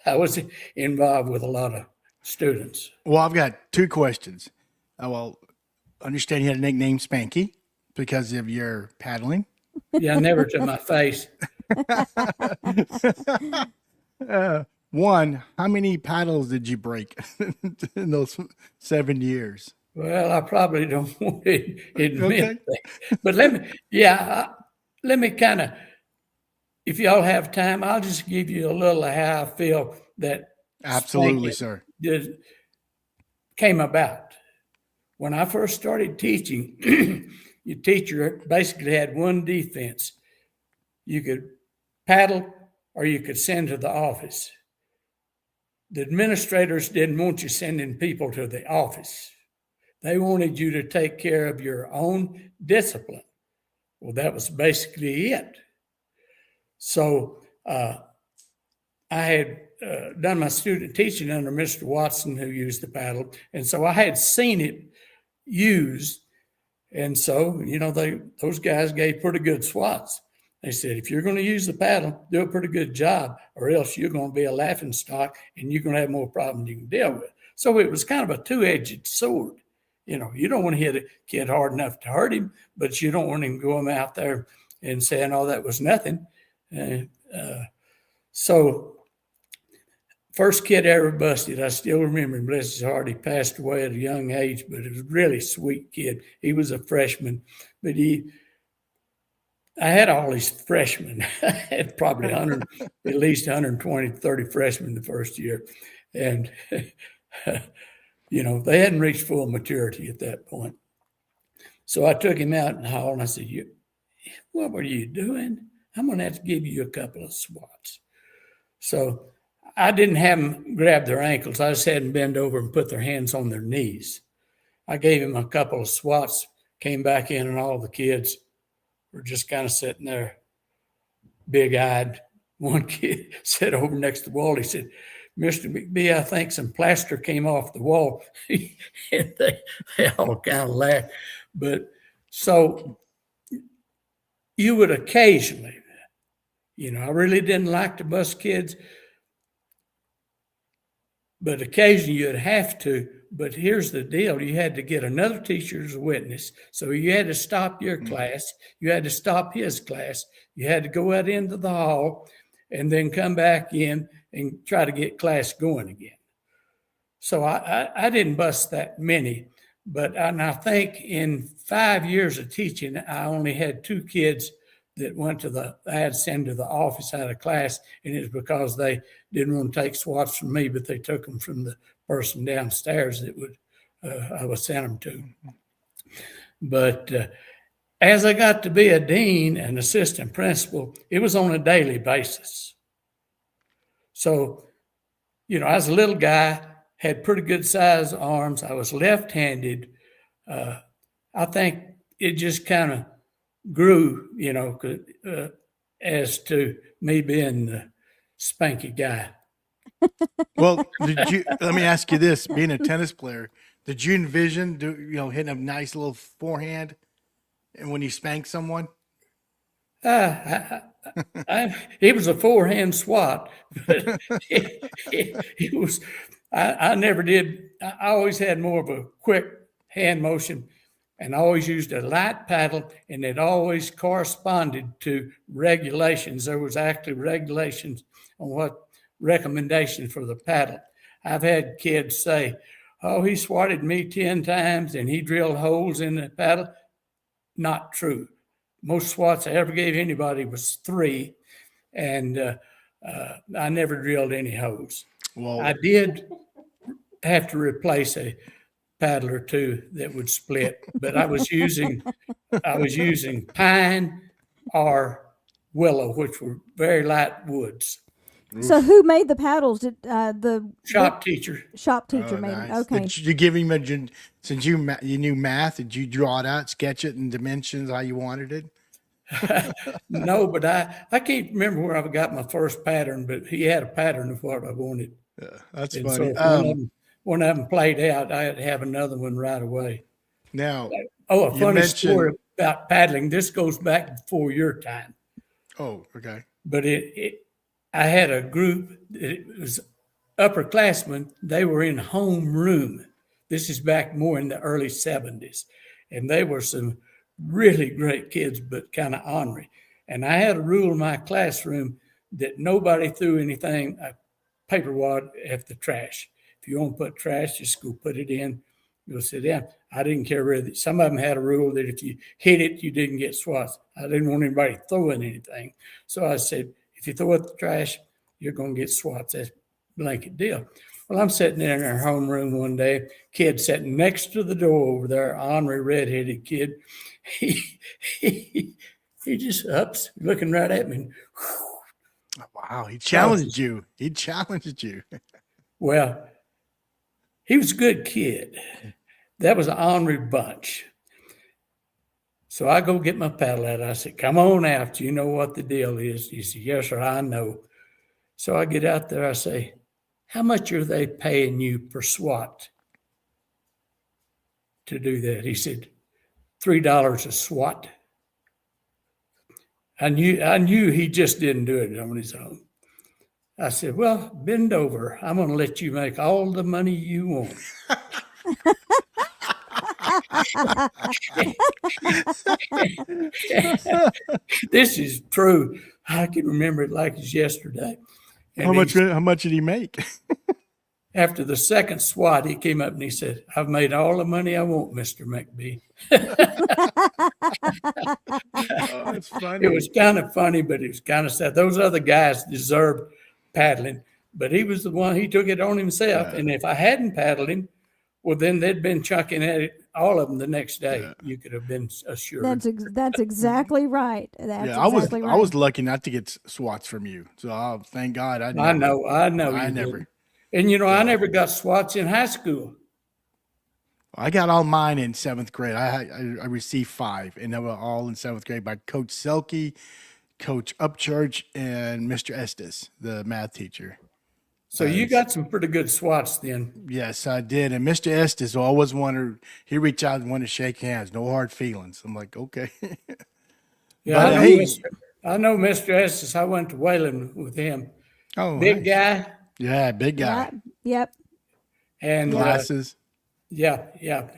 I was involved with a lot of students. Well, I've got 2 questions. Well, understand you had a nickname Spanky because of your paddling. Yeah, never to my face. 1, how many paddles did you break in those 7 years? Well, I probably don't want to admit that. But let me kind of, if y'all have time, I'll just give you a little of how I feel that Absolutely, sir. Came about. When I first started teaching, your teacher basically had one defense. You could paddle or you could send to the office. The administrators didn't want you sending people to the office. They wanted you to take care of your own discipline. Well, that was basically it. So I had done my student teaching under Mr. Watson, who used the paddle. And so I had seen it used. And so, those guys gave pretty good swats. They said, if you're going to use the paddle, do a pretty good job, or else you're going to be a laughing stock and you're going to have more problems you can deal with. So it was kind of a 2-edged sword. You don't want to hit a kid hard enough to hurt him, but you don't want him going out there and saying, oh, that was nothing. So first kid I ever busted, I still remember him, bless his heart. He passed away at a young age, but he was a really sweet kid. He was a freshman, but I had all these freshmen. I had probably at least 120, 30 freshmen the first year. And, they hadn't reached full maturity at that point. So I took him out in the hall and I said, what were you doing? I'm going to have to give you a couple of swats. So I didn't have them grab their ankles. I just had them bend over and put their hands on their knees. I gave him a couple of swats, came back in, and all the kids were just kind of sitting there, big-eyed. One kid sat over next to the wall. He said, "Mr. McBee, I think some plaster came off the wall." And they all kind of laughed. But so you would occasionally, I really didn't like to bust kids, but occasionally you'd have to. But here's the deal. You had to get another teacher as a witness. So you had to stop your class. You had to stop his class. You had to go out into the hall and then come back in and try to get class going again. So I didn't bust that many. And I think in 5 years of teaching, I only had 2 kids that I had to send to the office out of class, and it's because they didn't want to take swats from me, but they took them from the person downstairs that I would send them to. But as I got to be a dean and assistant principal, it was on a daily basis. So, I was a little guy, had pretty good size arms. I was left-handed. I think it just kind of grew, as to me being the spanky guy. Well, let me ask you this, being a tennis player, did you envision, hitting a nice little forehand and when you spank someone? It was a forehand swat, but it was, I never did. I always had more of a quick hand motion, and I always used a light paddle, and it always corresponded to regulations. There was actually regulations on what recommendations for the paddle. I've had kids say, "Oh, he swatted me 10 times and he drilled holes in the paddle." Not true. Most swats I ever gave anybody was 3, and I never drilled any holes. Well, I did have to replace a paddle or 2 that would split, but I was using pine or willow, which were very light woods. So who made the paddles? Did the Shop teacher. shop teacher made nice. it? Okay. Did you give him since you knew math, did you draw it out, sketch it in dimensions how you wanted it? No, but I can't remember where I got my first pattern, but he had a pattern of what I wanted. That's And funny. so one of them played out, I had to have another one right away. Now, a you funny mentioned- story about paddling. This goes back before your time. oh, okay. But I had a group, it was upperclassmen. They were in homeroom. This is back more in the early 70s. And they were some really great kids, but kind of ornery. And I had a rule in my classroom that nobody threw anything, paper wad, at the trash. If you want to put trash, just go put it in, go sit down. I didn't care whether, some of them had a rule that if you hit it, you didn't get swats. I didn't want anybody throwing anything. So I said, if you throw it in the trash, you're going to get swats. That's a blanket deal. Well, I'm sitting there in our homeroom one day, kid sitting next to the door over there, ornery redheaded kid. He just ups, looking right at me. Wow, he challenged you. He challenged you. Well, he was a good kid. That was an ornery bunch. So I go get my paddle out. I said, "Come on out. You know what the deal is." He said, "Yes, sir, I know." So I get out there. I say, "How much are they paying you per swat to do that?" He said, $3 a swat. I knew he just didn't do it on his own. I said, "Well, bend over. I'm going to let you make all the money you want." This is true. I can remember it like it's yesterday. And How much did he make? after the second swat, he came up and he said, "I've made all the money I want, Mr. McBee." Oh, that's funny. It was kind of funny, but it was kind of sad. Those other guys deserved paddling, but he was the one, he took it on himself. Yeah. And if I hadn't paddled him, Well, then they'd been chucking at it, all of them, the next day. You could have been assured. That's exactly right. That's Yeah, exactly I right. was lucky not to get swats from you. So thank God I I know I you never. didn't. And I never got swats in high school. I got all mine in 7th grade. I received 5, and they were all in 7th grade by Coach Selke, Coach Upchurch, and Mr. Estes, the math teacher. So you got some pretty good swats then. Yes, I did. And Mr. Estes always wanted, he reached out and wanted to shake hands. No hard feelings. I'm like, okay. Yeah, But, I know Mr. Estes. I went to Wayland with him. Oh, Big nice. guy. Yeah, big guy. Yep. And Glasses. yeah.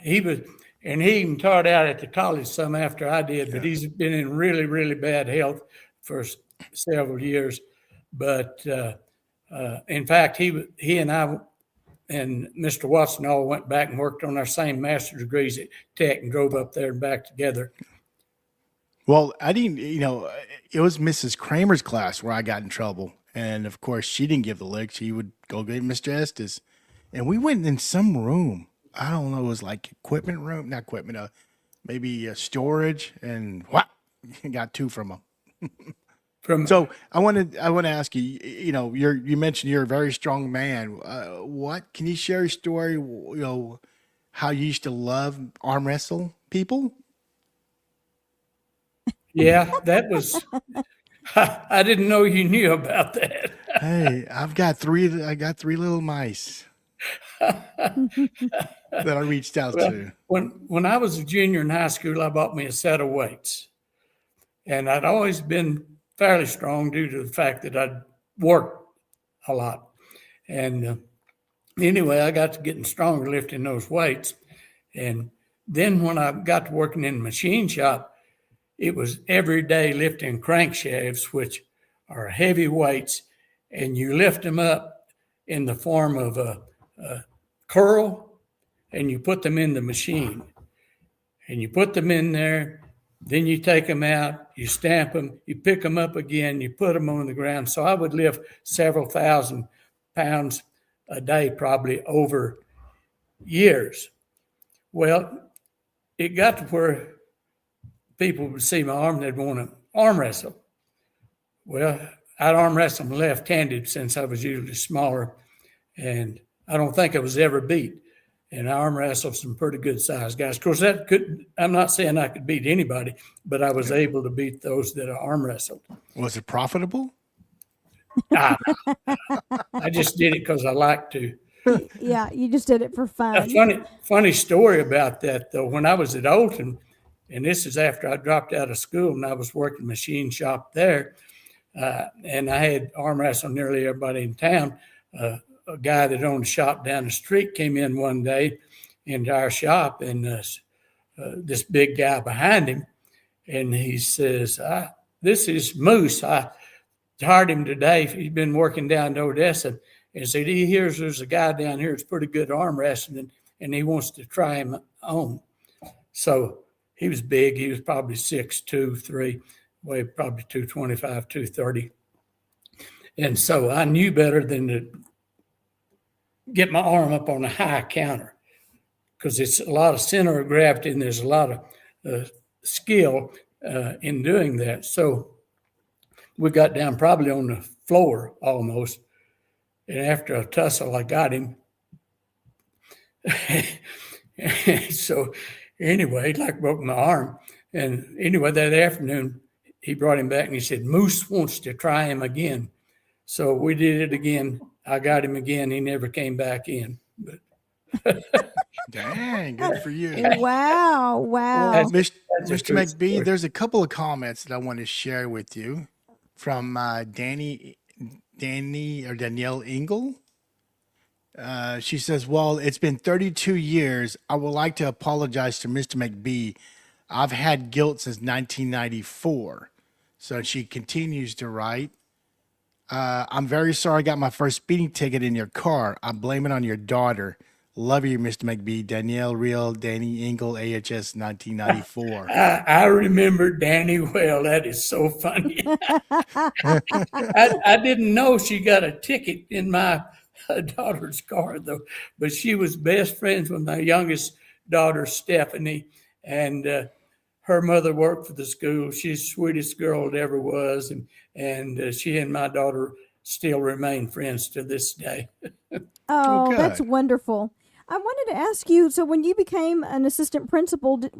He was, and he even taught out at the college some after I did, but he's been in really, really bad health for several years. But in fact, he and I and Mr. Watson all went back and worked on our same master's degrees at Tech and drove up there and back together. Well, I didn't, it was Mrs. Kramer's class where I got in trouble. And of course, she didn't give the lick. She would go get Mr. Estes. And we went in some room. I don't know. It was like equipment room, not equipment, maybe storage. And what? Got 2 from him. So I want to ask you, you mentioned you're a very strong man. What can you share a story, how you used to love arm wrestle people? Yeah, that was, I didn't know you knew about that. Hey, I got 3 little mice that I reached out to. When I was a junior in high school, I bought me a set of weights. And I'd always been fairly strong due to the fact that I'd worked a lot. And anyway, I got to getting stronger lifting those weights. And then when I got to working in the machine shop, it was every day lifting crankshafts, which are heavy weights, and you lift them up in the form of a curl, and you put them in the machine. And you put them in there, then you take them out, you stamp them, you pick them up again, you put them on the ground. So I would lift several thousand pounds a day, probably over years. Well, it got to where people would see my arm, they'd want to arm wrestle. Well, I'd arm wrestle left-handed since I was usually smaller, and I don't think I was ever beat. And I arm wrestled some pretty good sized guys. Of course, I'm not saying I could beat anybody, but I was able to beat those that I arm wrestled. Was it profitable? I just did it because I like to. Yeah, you just did it for fun. A funny story about that, though. When I was at Olton, and this is after I dropped out of school and I was working machine shop there, and I had arm wrestled nearly everybody in town. A guy that owned a shop down the street came in one day into our shop, and this big guy behind him, and he says, "This is Moose. I hired him today. He's been working down to Odessa." And said, "He hears there's a guy down here that's pretty good arm wrestling, and he wants to try him on." So he was big. He was probably 6'2", 3, weighed probably 225, 230. And so I knew better than to get my arm up on a high counter, because it's a lot of center of gravity and there's a lot of skill in doing that. So we got down probably on the floor almost. And after a tussle, I got him. So anyway, like broke my arm. And anyway, that afternoon, he brought him back and he said, "Moose wants to try him again." So we did it again. I got him again. He never came back in. But Dang, good for you. Wow. Well, Mr. true McBee, story. there's a couple of comments that I want to share with you from Danny or Danielle Engel. She says, "Well, it's been 32 years. I would like to apologize to Mr. McBee. I've had guilt since 1994. So she continues to write, "I'm very sorry I got my first speeding ticket in your car. I blame it on your daughter. Love you, Mr. McBee. Danielle Real, Danny Engel, AHS 1994. I remember Danny well. That is so funny. I didn't know she got a ticket in my daughter's car, though. But she was best friends with my youngest daughter, Stephanie, and her mother worked for the school. She's the sweetest girl it ever was, and she and my daughter still remain friends to this day. Oh, Oh, that's good. wonderful. I wanted to ask you, so when you became an assistant principal, did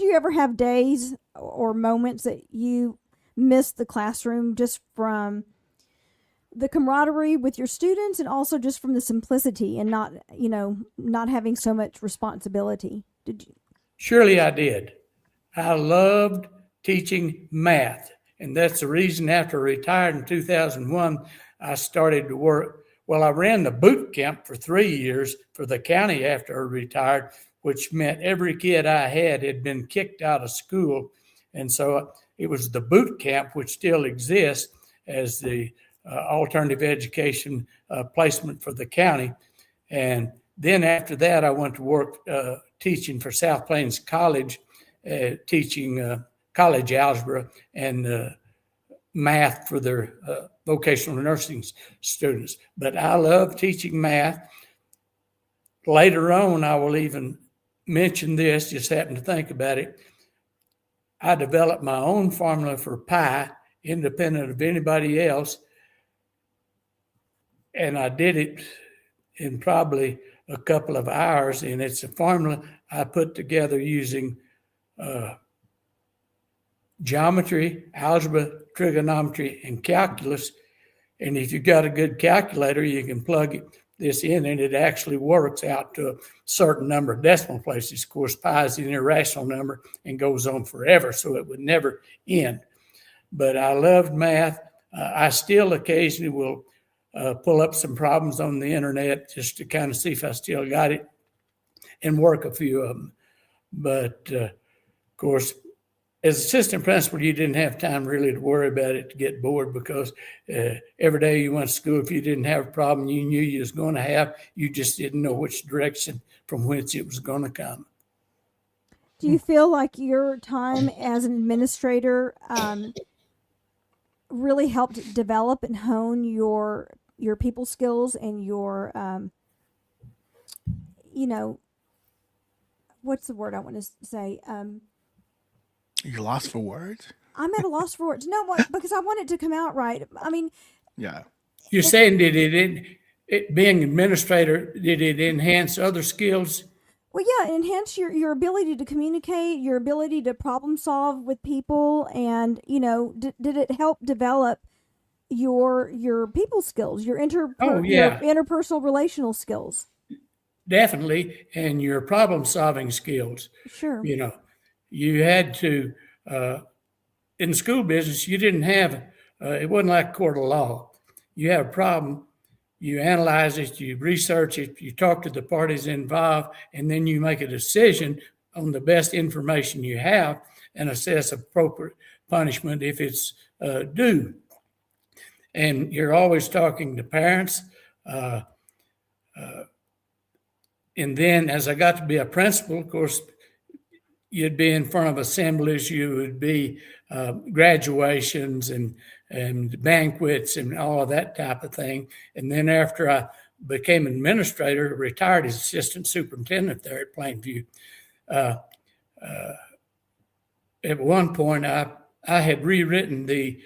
you ever have days or moments that you missed the classroom just from the camaraderie with your students and also just from the simplicity and not having so much responsibility? Did you? Surely I did. I loved teaching math. And that's the reason after I retired in 2001, I started to work. Well, I ran the boot camp for 3 years for the county after I retired, which meant every kid I had been kicked out of school. And so it was the boot camp, which still exists as the alternative education placement for the county. And then after that, I went to work teaching for South Plains College, teaching college algebra and math for their vocational nursing students. But I love teaching math. Later on, I will even mention this, just happened to think about it. I developed my own formula for pi, independent of anybody else, and I did it in probably a couple of hours, and it's a formula I put together using geometry, algebra, trigonometry, and calculus. And if you've got a good calculator, you can plug this in, and it actually works out to a certain number of decimal places. Of course, pi is an irrational number and goes on forever, so it would never end. But I loved math. I still occasionally will pull up some problems on the internet just to kind of see if I still got it and work a few of them. But of course, as assistant principal, you didn't have time really to worry about it to get bored, because every day you went to school, if you didn't have a problem you knew you was going to have, you just didn't know which direction from which it was going to come. Do you feel like your time as an administrator really helped develop and hone your people skills and your what's the word I want to say? You're lost for words? I'm at a loss for words. No, what? Because I want it to come out right. I mean, Yeah. You're saying did it being administrator, did it enhance other skills? well, yeah, it enhance your ability to communicate, your ability to problem solve with people, and did it help develop your people skills, your Yeah, interpersonal relational skills? definitely. And your problem solving skills. Sure. You know, you had to, in the school business, you didn't have, it wasn't like a court of law. You have a problem, you analyze it, you research it, you talk to the parties involved, and then you make a decision on the best information you have and assess appropriate punishment if it's due. And you're always talking to parents. And then as I got to be a principal, of course, you'd be in front of assemblies, you would be graduations and banquets and all of that type of thing. And then after I became administrator, retired as assistant superintendent there at Plainview. At one point, I had rewritten the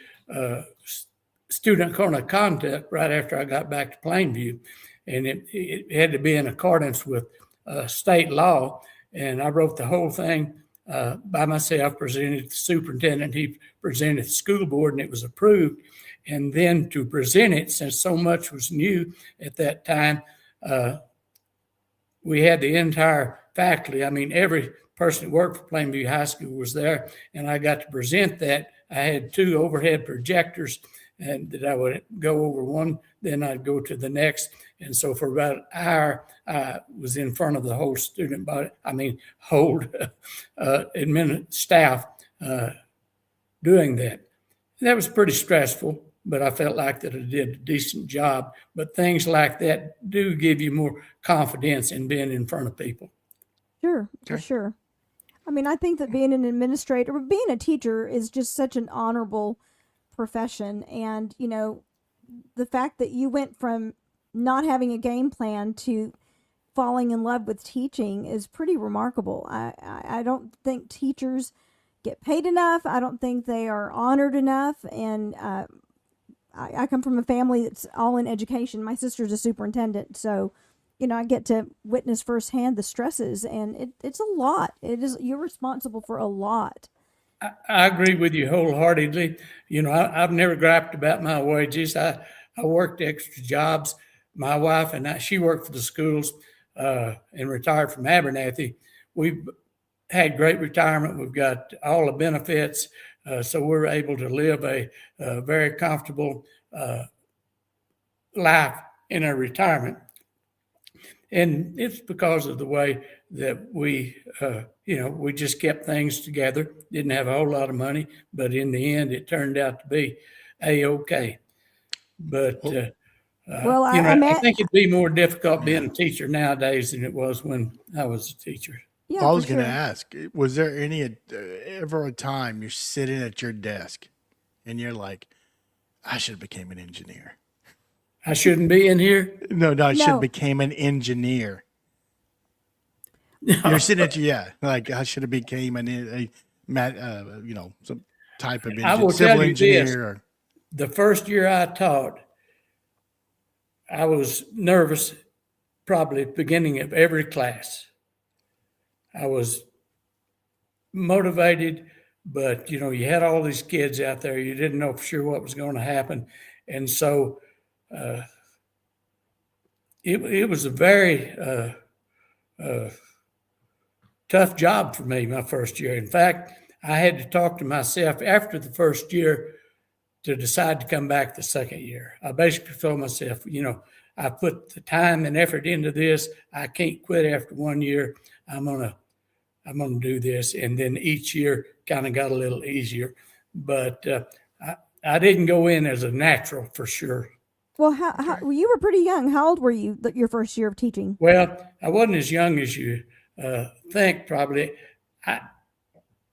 student code of conduct right after I got back to Plainview, and it had to be in accordance with state law. And I wrote the whole thing by myself, presented to the superintendent, he presented to the school board, and it was approved. And then to present it, since so much was new at that time, we had the entire faculty. I mean, every person that worked for Plainview High School was there, and I got to present that. I had 2 overhead projectors, and that I would go over one, then I'd go to the next. And so for about an hour, I was in front of the whole student body, whole admin staff doing that. And that was pretty stressful, but I felt like that I did a decent job. But things like that do give you more confidence in being in front of people. Sure, for sure. I mean, I think that being an administrator, being a teacher is just such an honorable profession. And, the fact that you went from not having a game plan to falling in love with teaching is pretty remarkable. I don't think teachers get paid enough. I don't think they are honored enough. And I come from a family that's all in education. My sister's a superintendent, so I get to witness firsthand the stresses, and it's a lot. You're responsible for a lot. I agree with you wholeheartedly. I've never griped about my wages. I worked extra jobs. My wife and she worked for the schools and retired from Abernathy. We've had great retirement. We've got all the benefits. So we're able to live a very comfortable life in our retirement. And it's because of the way that we just kept things together. Didn't have a whole lot of money, but in the end, it turned out to be A-okay. But I think it'd be more difficult being a teacher nowadays than it was when I was a teacher. Yeah, I was going to ask, was there ever a time you're sitting at your desk and you're like, I should have became an engineer? I shouldn't be in here? No, I should have became an engineer. You're sitting at like I should have became some type of I will civil tell you engineer. This, the first year I taught, I was nervous, probably at the beginning of every class. I was motivated, but you had all these kids out there. You didn't know for sure what was going to happen, and so it was a very tough job for me my first year. In fact, I had to talk to myself after the first year to decide to come back the second year. I basically told myself, I put the time and effort into this. I can't quit after 1 year. I'm gonna do this, and then each year kind of got a little easier. But I didn't go in as a natural for sure. Well, how you were pretty young. How old were you your first year of teaching? Well, I wasn't as young as you think. Probably,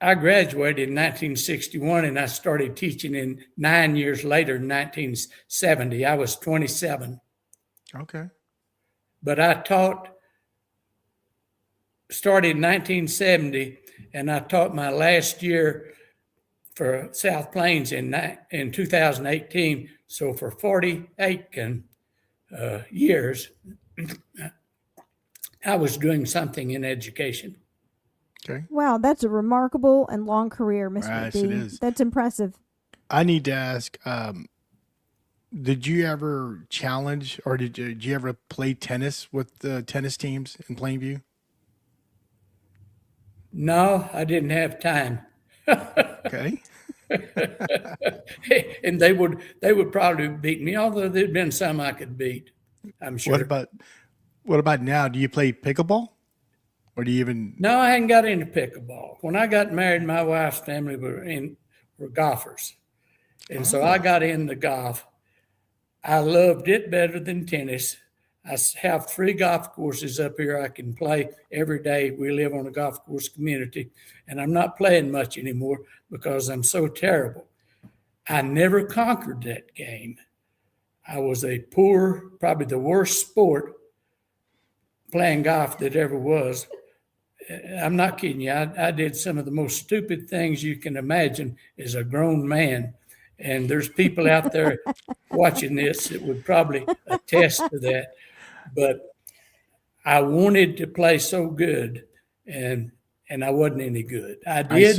I graduated in 1961, and I started teaching in 9 years later, in 1970. I was 27. Okay. But I started in 1970, and I taught my last year for South Plains in 2018. So for 48 years, I was doing something in education. Okay. Wow, that's a remarkable and long career, Mr. Yes, McBee. it is. That's impressive. I need to ask, did you ever challenge or did you ever play tennis with the tennis teams in Plainview? No, I didn't have time. Okay. And they would probably beat me, although there'd been some I could beat, I'm sure. What about now? Do you play pickleball? Or do you even? No, I hadn't got into pickleball. When I got married, my wife's family were golfers. And so I got into golf. I loved it better than tennis. I have 3 golf courses up here I can play every day. We live on a golf course community, and I'm not playing much anymore because I'm so terrible. I never conquered that game. I was probably the worst sport playing golf that ever was. I'm not kidding you. I did some of the most stupid things you can imagine as a grown man. And there's people out there watching this that would probably attest to that. But I wanted to play so good, and I wasn't any good. I did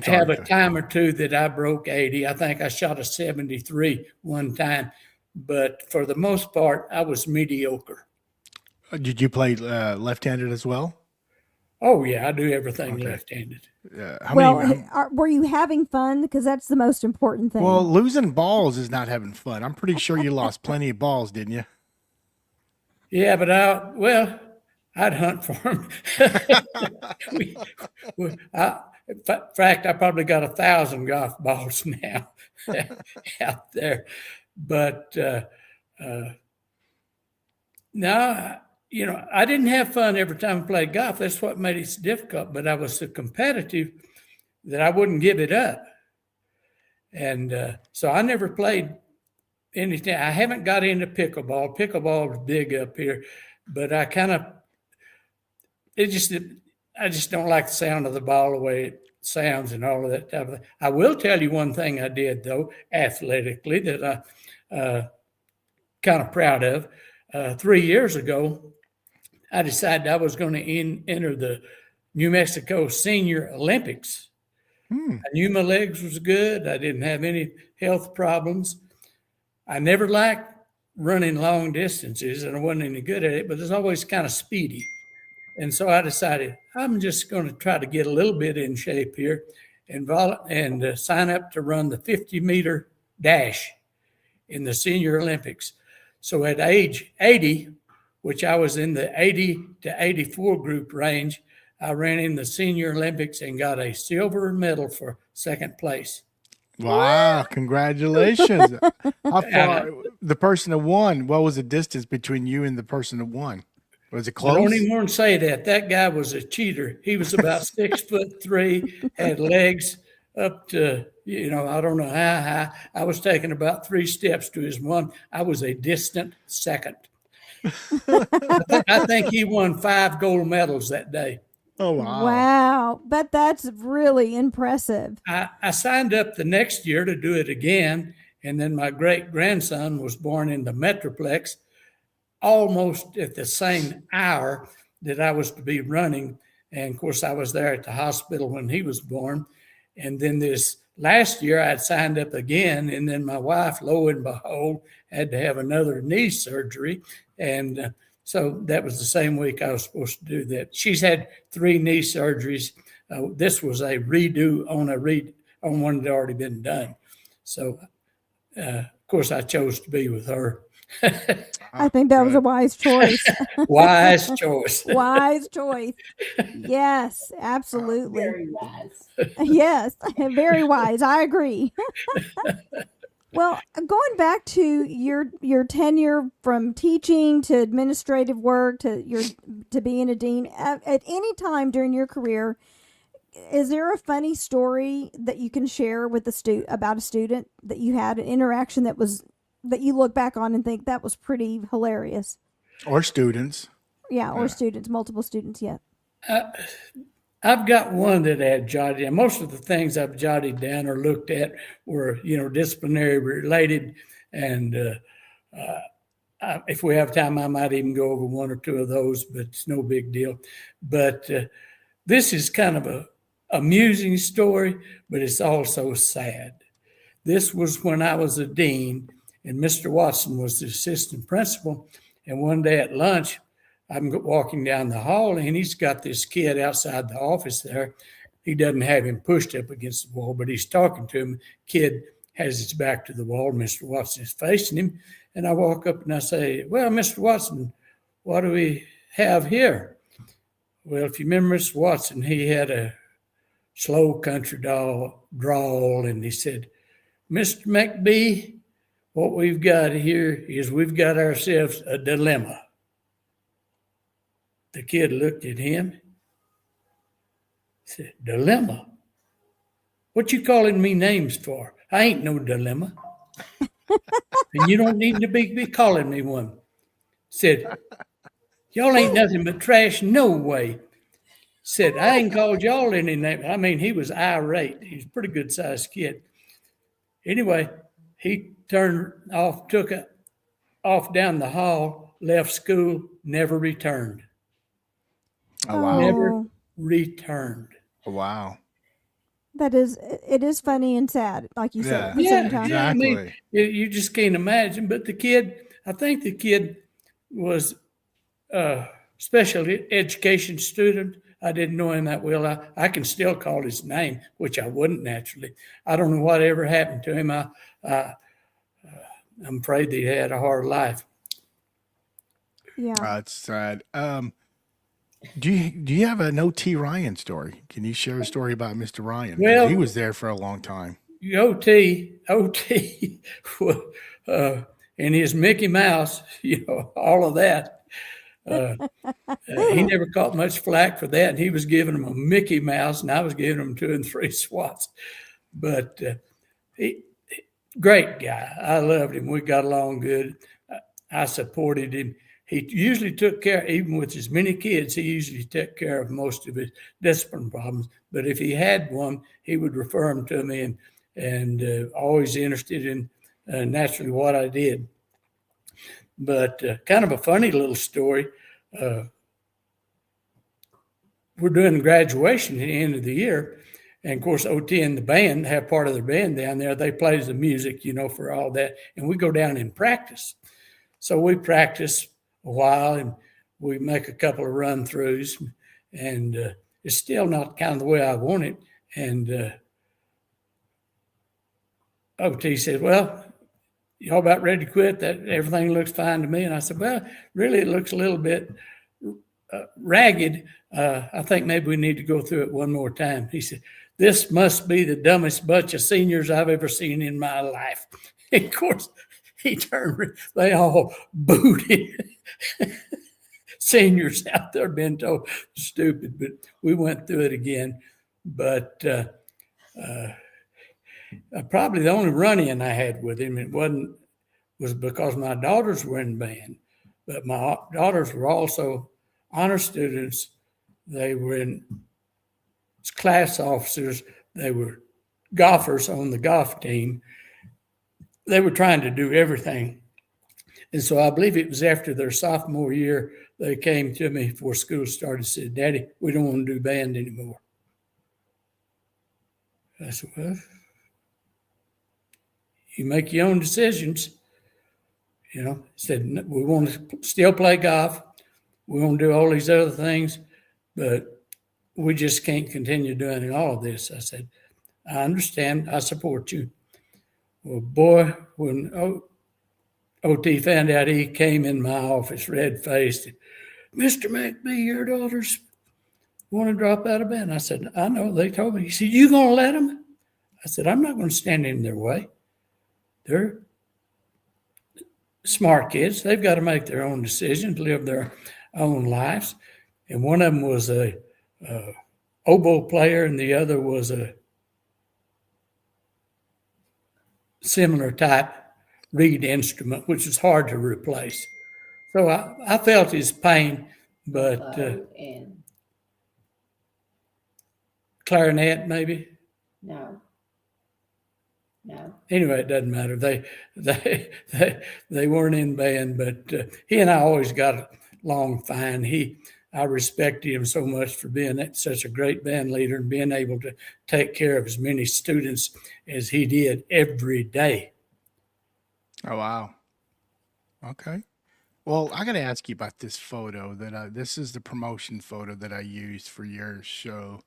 have a time or two that I broke 80. I think I shot a 73 one time. But for the most part, I was mediocre. Did you play left-handed as well? Oh, yeah, I do everything left-handed. Were you having fun? Because that's the most important thing. Well, losing balls is not having fun. I'm pretty sure you lost plenty of balls, didn't you? Yeah, but I'd hunt for them. In fact, I probably got 1,000 golf balls now out there. But no, I didn't have fun every time I played golf. That's what made it difficult. But I was so competitive that I wouldn't give it up. And so I never played anything. I haven't got into pickleball. Pickleball is big up here, but I just don't like the sound of the ball the way it sounds and all of that type of thing. I will tell you one thing I did though, athletically, that I kind of proud of. 3 years ago, I decided I was going to enter the New Mexico Senior Olympics. I knew my legs was good. I didn't have any health problems. I never liked running long distances, and I wasn't any good at it, but I was always kind of speedy. And so I decided I'm just going to try to get a little bit in shape here and sign up to run the 50-meter dash in the Senior Olympics. So at age 80, which I was in the 80 to 84 group range, I ran in the Senior Olympics and got a silver medal for second place. Wow, congratulations. How far, the person that won, what was the distance between you and the person that won? Was it close? I don't even want to say that. That guy was a cheater. He was about 6'3", had legs up to, I don't know how high. I was taking about 3 steps to his one. I was a distant second. I think he won 5 gold medals that day. Oh, wow. Wow. But that's really impressive. I signed up the next year to do it again, and then my great-grandson was born in the Metroplex almost at the same hour that I was to be running. And, of course, I was there at the hospital when he was born. And then this last year, I had signed up again, and then my wife, lo and behold, had to have another knee surgery. And so that was the same week I was supposed to do that. She's had 3 knee surgeries. This was a redo on one that had already been done. So, of course, I chose to be with her. I think that was a wise choice. Wise choice. Wise choice. Yes, absolutely. Very wise. Yes, very wise. I agree. Well, going back to your tenure from teaching to administrative work to being a dean, at any time during your career, is there a funny story that you can share with about a student that you had an interaction that you look back on and think that was pretty hilarious? Or students. Yeah, or students, multiple students, yeah. I've got one that I had jotted down. Most of the things I've jotted down or looked at were, disciplinary related. And if we have time, I might even go over 1 or 2 of those, but it's no big deal. But this is kind of a amusing story, but it's also sad. This was when I was a dean, and Mr. Watson was the assistant principal. And one day at lunch, I'm walking down the hall, and he's got this kid outside the office there. He doesn't have him pushed up against the wall, but he's talking to him. Kid has his back to the wall. Mr. Watson is facing him. And I walk up and I say, "Well, Mr. Watson, what do we have here?" Well, if you remember Mr. Watson, he had a slow country drawl, and he said, "Mr. McBee, what we've got here is we've got ourselves a dilemma." The kid looked at him, said, "Dilemma? What you calling me names for? I ain't no dilemma. And you don't need to be calling me one." Said, "Y'all ain't nothing but trash, no way." Said, "I ain't called y'all any name." I mean, he was irate. He's a pretty good-sized kid. Anyway, he took off down the hall, left school, never returned. Oh, wow. Never returned. Oh, wow. It is funny and sad, like you said, at the Yeah, same time. yeah. I mean, Exactly. you just can't imagine. But I think the kid was a special education student. I didn't know him that well. I can still call his name, which I wouldn't naturally. I don't know what ever happened to him. I'm afraid that he had a hard life. Yeah. That's sad. Do you have an O.T. Ryan story? Can you share a story about Mr. Ryan? Well, he was there for a long time. OT, and his Mickey Mouse, all of that. He never caught much flack for that. He was giving him a Mickey Mouse, and I was giving him 2 and 3 swats. But Great guy. I loved him. We got along good. I supported him. He usually took care, even with as many kids, he usually took care of most of his discipline problems. But if he had one, he would refer them to me, and always interested in naturally what I did. But kind of a funny little story. We're doing graduation at the end of the year. And of course, OT and the band have part of their band down there. They play the music, for all that. And we go down and practice. So we practice a while and we make a couple of run throughs. And it's still not kind of the way I want it. And OT said, well, y'all about ready to quit? That everything looks fine to me. And I said, well, really, it looks a little bit ragged. I think maybe we need to go through it one more time. He said, this must be the dumbest bunch of seniors I've ever seen in my life. And of course, he turned, they all booed him. Seniors out there being told stupid, but we went through it again. But probably the only run-in I had with him, was because my daughters were in band, but my daughters were also honor students. They were in class officers. They were golfers on the golf team. They were trying to do everything. And so I believe it was after their sophomore year, they came to me before school started and said, Daddy, we don't want to do band anymore. I said, well, you make your own decisions. Said, we want to still play golf. We want to do all these other things, but we just can't continue doing all of this. I said, I understand. I support you. Well, boy, when OT found out, he came in my office red-faced. Mr. McBee, your daughters want to drop out of band. I said, I know. They told me. He said, you going to let them? I said, I'm not going to stand in their way. They're smart kids. They've got to make their own decisions, live their own lives. And one of them was a oboe player, and the other was a similar type reed instrument, which is hard to replace. So I felt his pain, but and clarinet maybe. no. Anyway, it doesn't matter. They weren't in band, but he and I always got along fine. I respected him so much for being such a great band leader and being able to take care of as many students as he did every day. Oh, wow. Okay. Well, I got to ask you about this photo this is the promotion photo that I used for your show.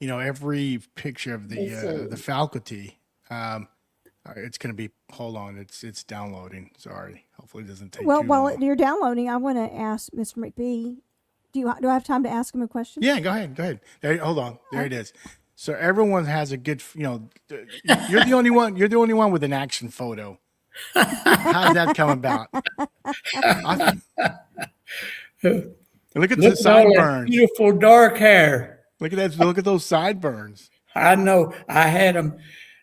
Every picture of the faculty, it's going to be, hold on, it's downloading. Sorry. Hopefully it doesn't take Well, too while long. you're downloading, I want to ask Mr. McBee, do I have time to ask him a question? Yeah, go ahead. There, hold on. There it is. So everyone has a good, you're the only one. You're the only one with an action photo. How's that come about? Look at the sideburns. Beautiful dark hair. Look at that. Look at those sideburns. I know. I had them.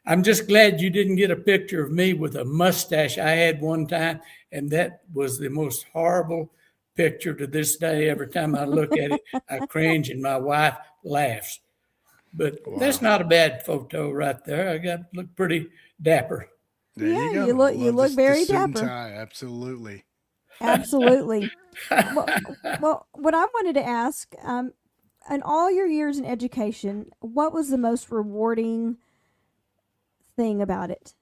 I'm just glad you didn't get a picture of me with a mustache. I had one time, and that was the most horrible picture to this day. Every time I look at it, I cringe, and my wife laughs. But That's not a bad photo right there. I look pretty dapper. There Yeah, you go. you look the very suit and dapper. tie, absolutely. Absolutely. well, what I wanted to ask, in all your years in education, what was the most rewarding thing about it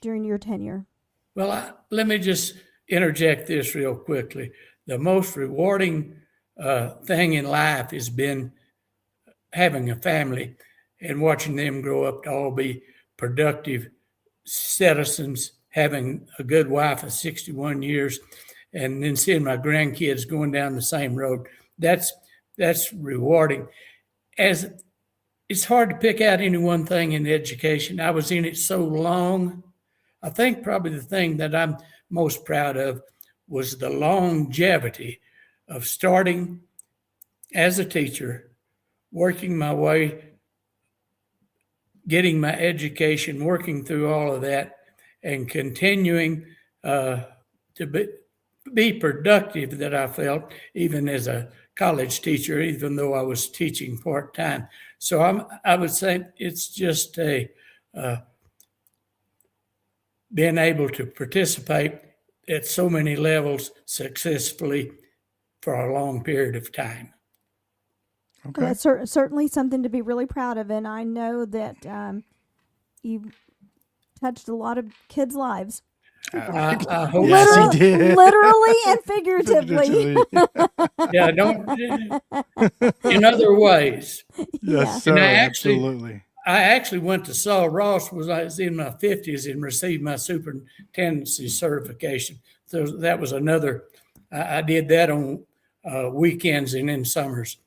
during your tenure? Well, let me just interject this real quickly. The most rewarding thing in life has been having a family and watching them grow up to all be productive citizens, having a good wife of 61 years, and then seeing my grandkids going down the same road. That's rewarding. As it's hard to pick out any one thing in education. I was in it so long. I think probably the thing that I'm most proud of was the longevity of starting as a teacher, working my way getting my education, working through all of that, and continuing to be productive that I felt even as a college teacher, even though I was teaching part-time. So I would say it's just being able to participate at so many levels successfully for a long period of time. Okay. Well, that's certainly something to be really proud of, and I know that you touched a lot of kids' lives, I hope Yes, so. he did. literally and figuratively. Yeah, don't in other ways. Yes, And sir. I actually went to Saul Ross when I was in my 50s and received my superintendency certification. So that was another, I did that on weekends and in summers.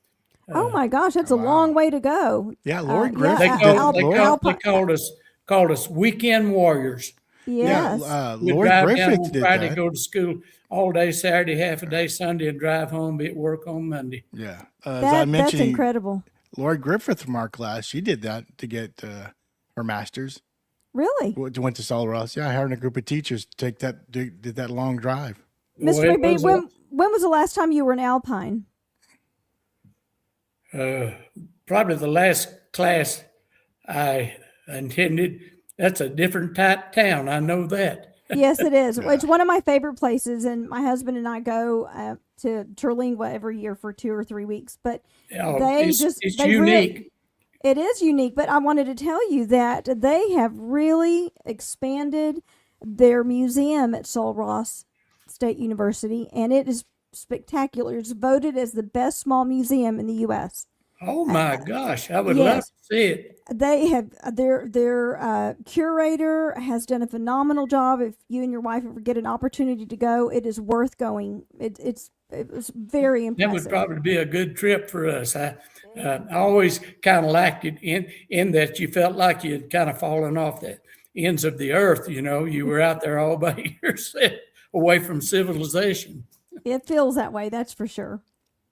Oh my gosh, that's a long way to go. Yeah, Lord yeah, Griffith They did. called us weekend warriors. Yes. We'd Lord drive Griffith down on did Friday, that. go to school all day Saturday, half a day Sunday, and drive home, be at work on Monday. Yeah. As I that's mentioned, incredible. Lord Griffith from our class, she did that to get her master's. Really? Went to Saul Ross. Yeah, her and a group of teachers did that long drive. Mr. Well, it McBee, was when was the last time you were in Alpine? probably the last class I attended. That's a different type town. I know that. Yes, it is. It's one of my favorite places, and my husband and I go to Terlingua every year for 2 or 3 weeks. But It's they unique. it is unique. But I wanted to tell you that they have really expanded their museum at Sul Ross State University, and it is spectacular. It's voted as the best small museum in the U.S. Oh my gosh, I would yes. love to see it. They have their curator has done a phenomenal job. If you and your wife ever get an opportunity to go, it is worth going. It was very impressive. That would probably be a good trip for us. I always kind of liked it in that you felt like you had kind of fallen off the ends of the earth. You know, you were out there all by yourself, away from civilization. It feels that way, that's for sure.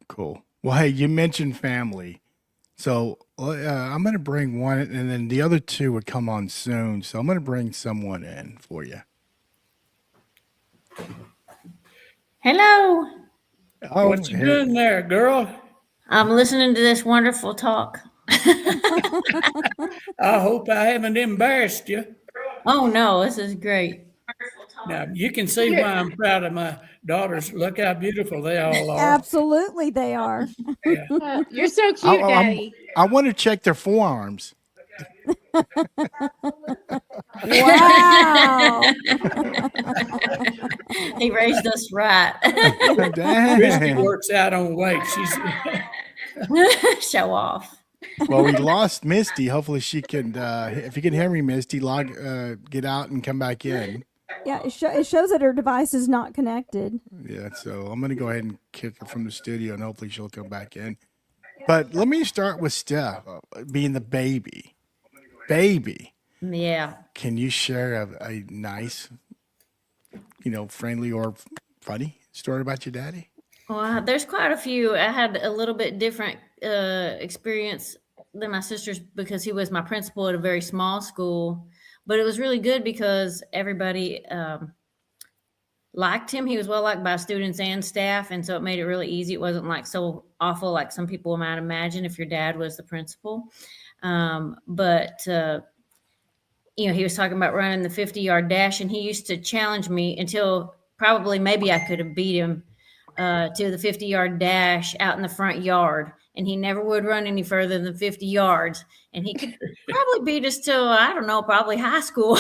Cool. Well, hey, you mentioned family. So I'm going to bring one, and then the other two would come on soon. So I'm going to bring someone in for you. Hello. Oh, What you doing there, girl? I'm listening to this wonderful talk. I hope I haven't embarrassed you. Oh, no, this is great. Now, you can see why I'm proud of my daughters. Look how beautiful they all are. Absolutely, they are. Yeah. You're so cute, Daddy. I want to check their forearms. Wow. He raised us right. Christy Dang. works out on weight. She's Show off. Well, we lost Misty. Hopefully she can, if you can hear me, Misty, get out and come back in. Yeah, it shows that her device is not connected. Yeah, so I'm going to go ahead and kick her from the studio, and hopefully she'll come back in. But let me start with Steph, being the baby. Baby, Yeah. can you share a nice, friendly or funny story about your daddy? Well, there's quite a few. I had a little bit different experience than my sisters because he was my principal at a very small school. But it was really good because everybody liked him. He was well liked by students and staff, and so it made it really easy. It wasn't like so awful like some people might imagine if your dad was the principal. But he was talking about running the 50-yard dash, and he used to challenge me until probably maybe I could have beat him to the 50-yard dash out in the front yard. And he never would run any further than 50 yards. And he could probably beat us till, I don't know, probably high school.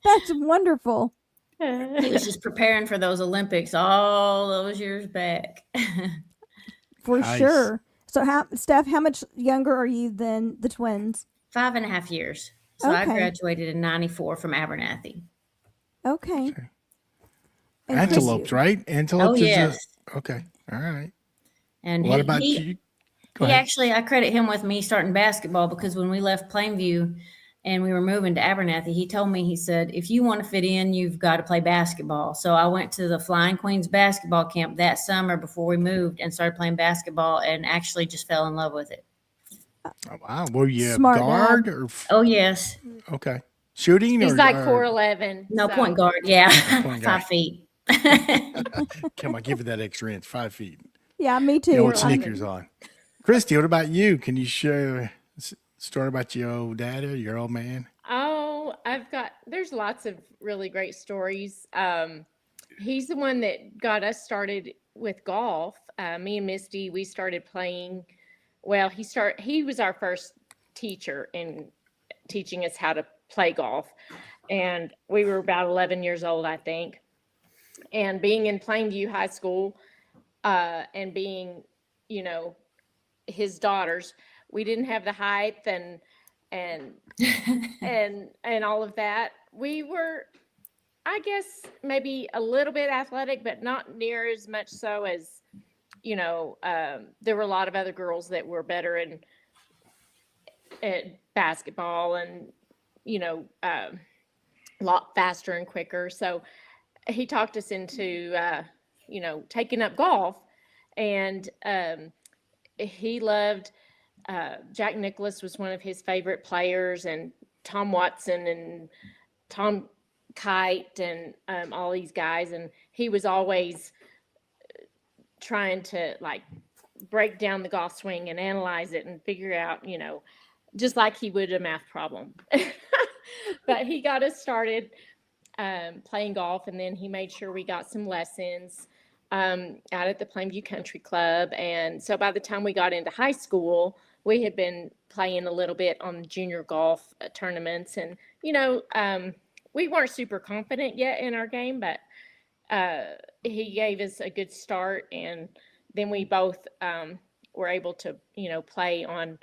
That's wonderful. He was just preparing for those Olympics all those years back. For Nice. sure. So, Steph, how much younger are you than the twins? 5.5 years. So I Okay. graduated in 94 from Abernathy. Okay. And Antelopes, right? Antelopes Oh, is yes. okay. All right. And What about you? Go He ahead. actually, I credit him with me starting basketball because when we left Plainview and we were moving to Abernathy, he told me, he said, if you want to fit in, you've got to play basketball. So I went to the Flying Queens basketball camp that summer before we moved and started playing basketball and actually just fell in love with it. Oh, wow. Were you Smart guard dad. or Oh, yes. okay shooting He's or, like or 4'11". No, so. point guard. Yeah. point guard? 5 feet. Come on, give it that extra inch, 5 feet. Yeah, me The too. old 4'11". sneakers on. Christy, what about you? Can you share a story about your old daddy, or your old man? Oh, there's lots of really great stories. He's the one that got us started with golf. Me and Misty, we started playing. Well, he was our first teacher in teaching us how to play golf. And we were about 11 years old, I think. And being in Plainview High School, and being, you know, his daughters, we didn't have the height and and all of that. We were, I guess, maybe a little bit athletic, but not near as much so as, there were a lot of other girls that were better at basketball and, a lot faster and quicker. So he talked us into, taking up golf. And he loved, Jack Nicklaus was one of his favorite players, and Tom Watson and Tom Kite and all these guys. And he was always trying to like break down the golf swing and analyze it and figure out, just like he would a math problem. But he got us started playing golf, and then he made sure we got some lessons out at the Plainview Country Club. And so by the time we got into high school, we had been playing a little bit on junior golf tournaments. And, we weren't super confident yet in our game, but he gave us a good start. And then we both were able to, play on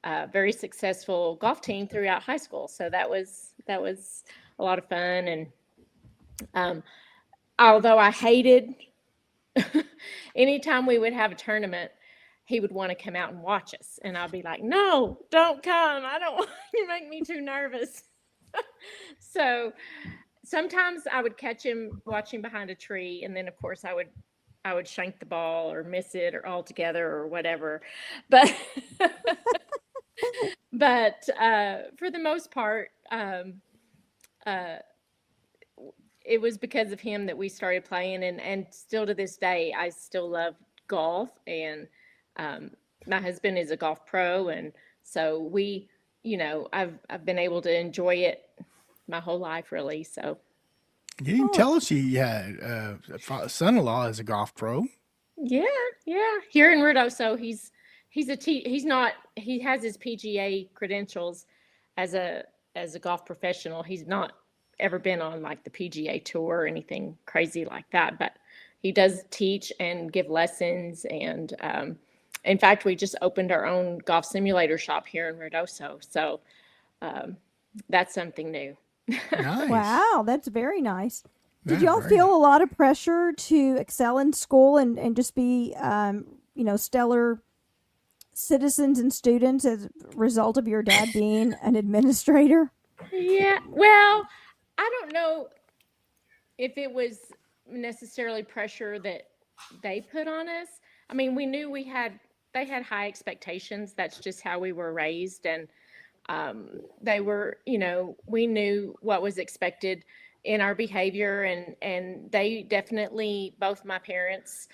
a very successful golf team throughout high school. So that was a lot of fun. And although I hated anytime we would have a tournament, he would want to come out and watch us. And I'd be like, no, don't come. I don't want you, make me too nervous. So sometimes I would catch him watching behind a tree. And then of course I would shank the ball or miss it or altogether or whatever. But, for the most part, it was because of him that we started playing, and still to this day, I still love golf. And my husband is a golf pro, and so we, I've been able to enjoy it my whole life, really. So You didn't tell us he had a son-in-law as a golf pro. yeah, here in Ruidoso, he has his PGA credentials as a golf professional. He's not ever been on like the PGA tour or anything crazy like that, but he does teach and give lessons. And in fact, we just opened our own golf simulator shop here in Ruidoso, so that's something new. Nice. Wow, that's very nice. Did Yeah, y'all very feel a lot of pressure to excel in school and just be, stellar citizens and students as a result of your dad being an administrator? Yeah, well, I don't know if it was necessarily pressure that they put on us. I mean, we knew they had high expectations. That's just how we were raised. And they were, we knew what was expected in our behavior. And they definitely, both my parents,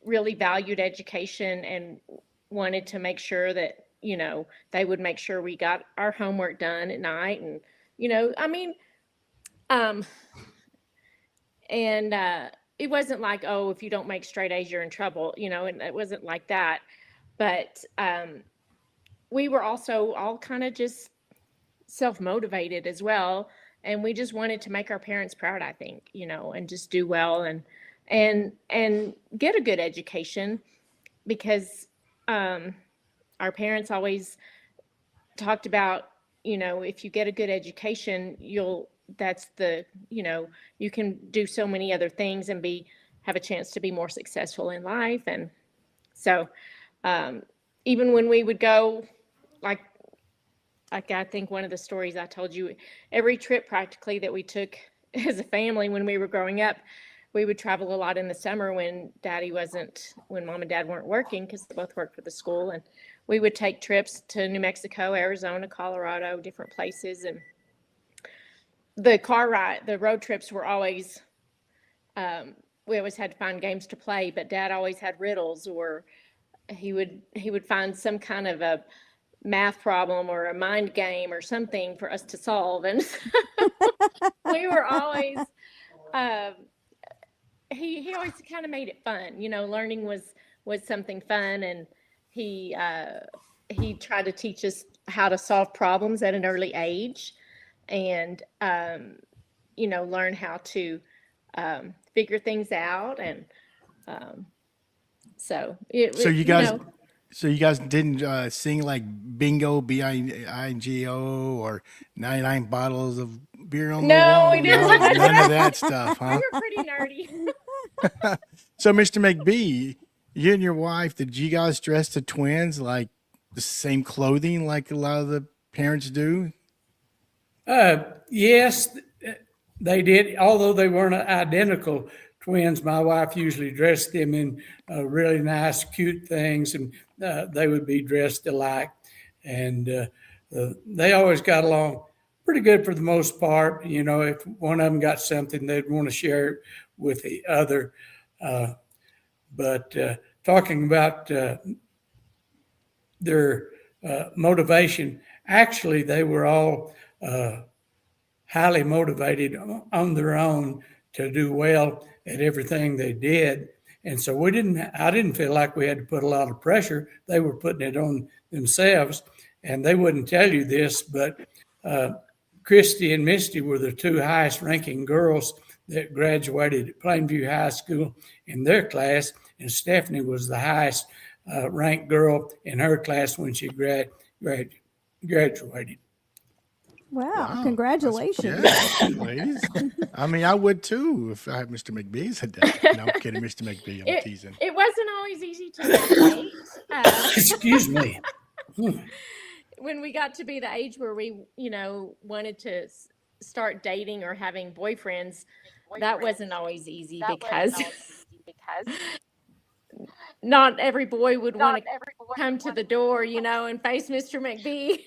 really valued education and wanted to make sure that, they would make sure we got our homework done at night. And, it wasn't like, oh, if you don't make straight A's, you're in trouble, and it wasn't like that. But we were also all kind of just self-motivated as well. And we just wanted to make our parents proud, I think, and just do well and get a good education, because our parents always talked about, if you get a good education, you can do so many other things and have a chance to be more successful in life. And so even when we would go, like I think one of the stories I told you, every trip practically that we took as a family when we were growing up, we would travel a lot in the summer when when mom and dad weren't working, because they both worked for the school. And we would take trips to New Mexico, Arizona, Colorado, different places. And the road trips were always, we always had to find games to play, but Dad always had riddles, or he would find some kind of a math problem or a mind game or something for us to solve. And we were always, he always kind of made it fun. Learning was something fun. And he tried to teach us how to solve problems at an early age, and learn how to figure things out. And so you guys didn't sing like bingo, bingo, or 99 bottles of beer on the wall? we didn't. None of that stuff, huh? We were pretty nerdy. So, Mr. McBee, you and your wife, did you guys dress the twins like the same clothing like a lot of the parents do? Yes, they did. Although they weren't identical twins, my wife usually dressed them in really nice, cute things, and they would be dressed alike. And they always got along pretty good for the most part. If one of them got something, they'd want to share it with the other. But talking about their motivation, actually, they were all highly motivated on their own to do well at everything they did. And so I didn't feel like we had to put a lot of pressure. They were putting it on themselves, and they wouldn't tell you this, but Christy and Misty were the two highest ranking girls that graduated at Plainview High School in their class. And Stephanie was the highest ranked girl in her class when she graduated. Wow. Congratulations. Yeah, ladies. I mean, I would too if I had Mr. McBee said that. No, I'm kidding, Mr. McBee. I'm teasing. It wasn't always easy to date. Excuse me. When we got to be the age where we, wanted to start dating or having boyfriends, that wasn't always easy, because not every boy would want to come to the door, and face Mr. McBee.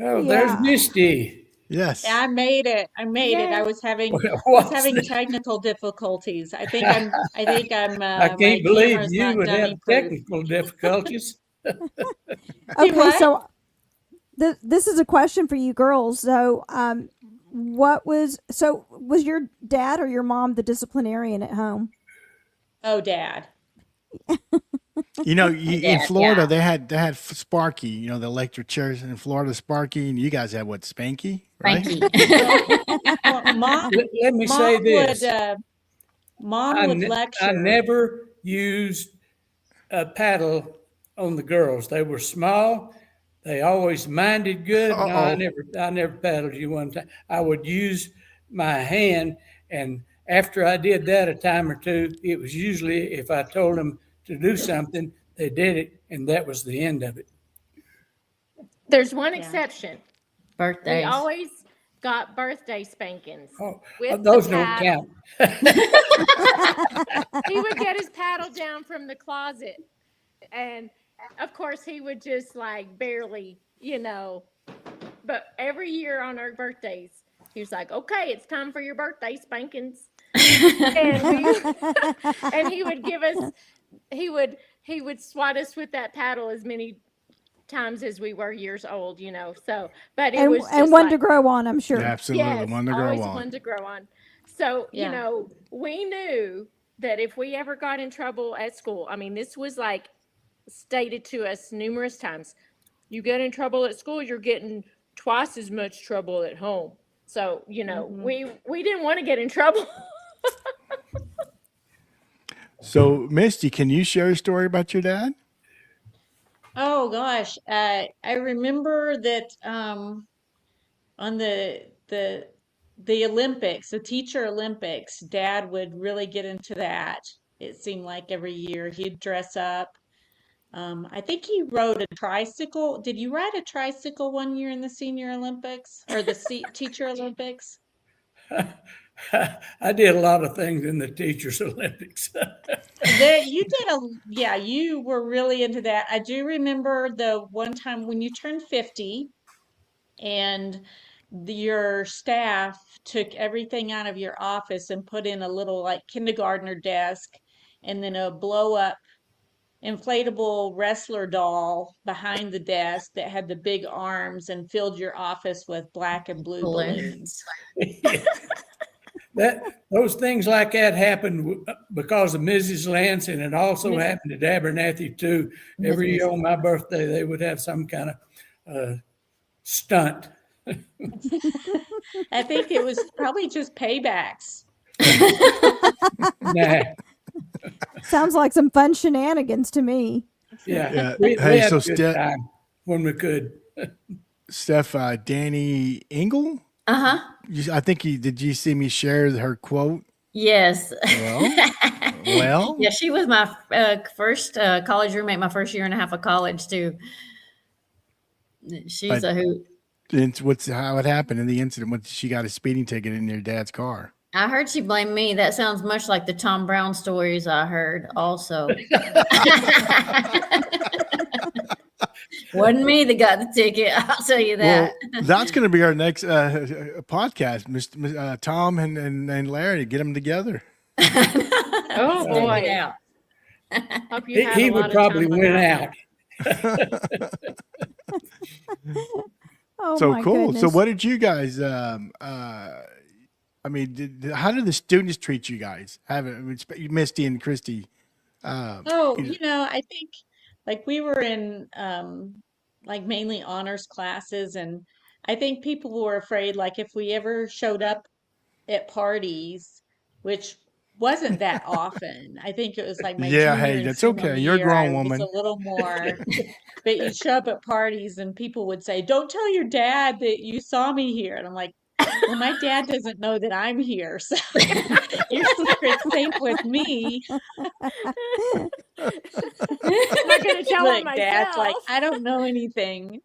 Oh, there's Misty. Yes. I made it. I was having What's technical difficulties. I think I'm. I my can't believe camera's you not would have dummy proof. technical difficulties. Okay, what? so this is a question for you girls. So, was your dad or your mom the disciplinarian at home? Oh, Dad. In Florida, they had Sparky, the electric chairs in Florida, Sparky, and you guys had what, Spanky, right? Well, Mom. Let me say this. Mom would lecture. I never used a paddle on the girls. They were small. They always minded good. No, I never paddled you one time. I would use my hand, and after I did that a time or two, it was usually if I told them to do something, they did it, and that was the end of it. There's one exception. Birthdays. We always got birthday spankings. Those don't count. He would get his paddle down from the closet, and of course he would just barely, but every year on our birthdays, he was like, "Okay, it's time for your birthday spankings." and he would give us, he would swat us with that paddle as many times as we were years old, so, but it was just one to grow on, I'm sure. Absolutely, yes, one to grow always on. one to grow on. So, we knew that if we ever got in trouble at school, I mean, this was stated to us numerous times. You get in trouble at school, you're getting twice as much trouble at home. So, we didn't want to get in trouble. So, Misty, can you share a story about your dad? Oh gosh, I remember that on the Olympics, the teacher Olympics, Dad would really get into that. It seemed like every year he'd dress up. I think he rode a tricycle. Did you ride a tricycle one year in the Senior Olympics or the teacher Olympics? I did a lot of things in the Teachers Olympics. Yeah, you were really into that. I do remember the one time when you turned 50 and your staff took everything out of your office and put in a little like kindergartner desk and then a blow up inflatable wrestler doll behind the desk that had the big arms and filled your office with black and blue balloons. Those things like that happened because of Mrs. Lance, and it also happened to Abernathy too. Every year on my birthday, they would have some kind of stunt. I think it was probably just paybacks. Nah, Sounds like some fun shenanigans to me. yeah. Yeah. Hey, We had so a good time when we could. Steph, Danny Engel, Uh-huh. I think did you see me share her quote? Yes. Well, Yeah, she was my first college roommate, my first year and a half of college too. She's But- a hoot. how it happened in the incident when she got a speeding ticket in your dad's car. I heard she blamed me. That sounds much like the Tom Brown stories I heard also. Wasn't me that got the ticket, I'll tell you that. Well, that's going to be our next podcast, Mr. Tom and Larry. Get them together. Oh boy. Yeah. Hope you had He a lot would of probably time on win that. out. Oh So my cool. goodness. So what did you guys? I mean, how did the students treat you guys? Misty and Christy. Oh, I think like we were in like mainly honors classes, and I think people were afraid like if we ever showed up at parties, which wasn't that often. I think it was like my Yeah, junior hey, and that's senior okay. You're a year, grown I was woman. a little more. But you'd show up at parties and people would say, "Don't tell your dad that you saw me here." And I'm like, well, my dad doesn't know that I'm here, so your secret's safe with me. I'm not gonna tell Look, on Dad's like, myself. I don't know anything.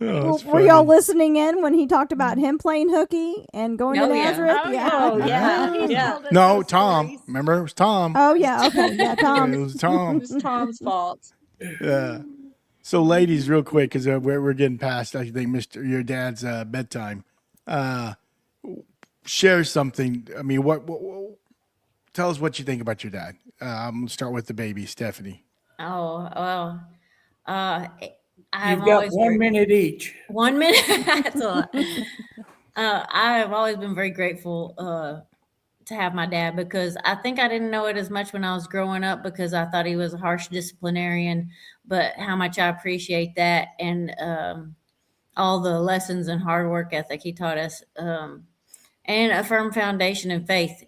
Oh, that's Were y'all funny. listening in when he talked about him playing hooky and going to Oh, yeah. Nazareth? Oh, yeah. Oh, yeah. He's Yeah. told us No, those Tom. stories. Remember, it was Tom. Oh yeah. Okay. Yeah. It Tom. was Tom. It was Tom's fault. Yeah. So, ladies, real quick, because we're getting past, I think, your dad's bedtime. Share something. I mean, what tell us what you think about your dad. I'm gonna start with the baby, Stephanie. Oh, well. I've You've got always 1 minute each. 1 minute. That's a lot. I have always been very grateful to have my dad because I think I didn't know it as much when I was growing up because I thought he was a harsh disciplinarian, but how much I appreciate that and all the lessons and hard work ethic he taught us and a firm foundation in faith.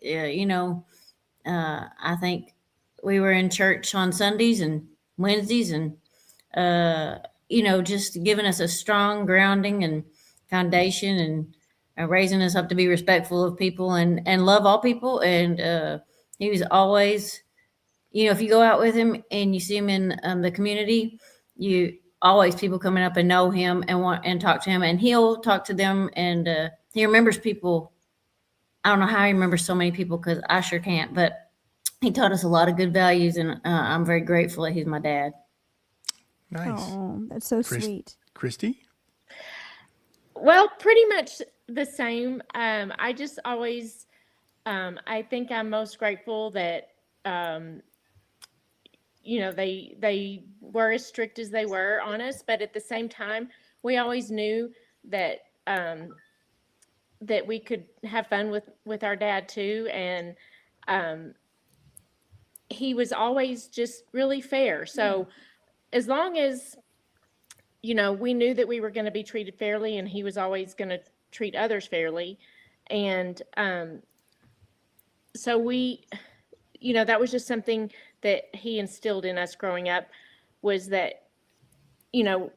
I think we were in church on Sundays and Wednesdays and just giving us a strong grounding and foundation and raising us up to be respectful of people and love all people. And he was always, if you go out with him and you see him in the community, you always people coming up and know him and want and talk to him, and he'll talk to them. And he remembers people. I don't know how he remembers so many people because I sure can't, but he taught us a lot of good values, and I'm very grateful that he's my dad. Nice. Oh, that's so Chris- sweet. Christy? Well, pretty much the same. I just always, I think I'm most grateful that, they were as strict as they were on us, but at the same time, we always knew that that we could have fun with our dad too, and he was always just really fair. So as long as we knew that we were going to be treated fairly, and he was always going to treat others fairly. And so that was just something that he instilled in us growing up, was that, no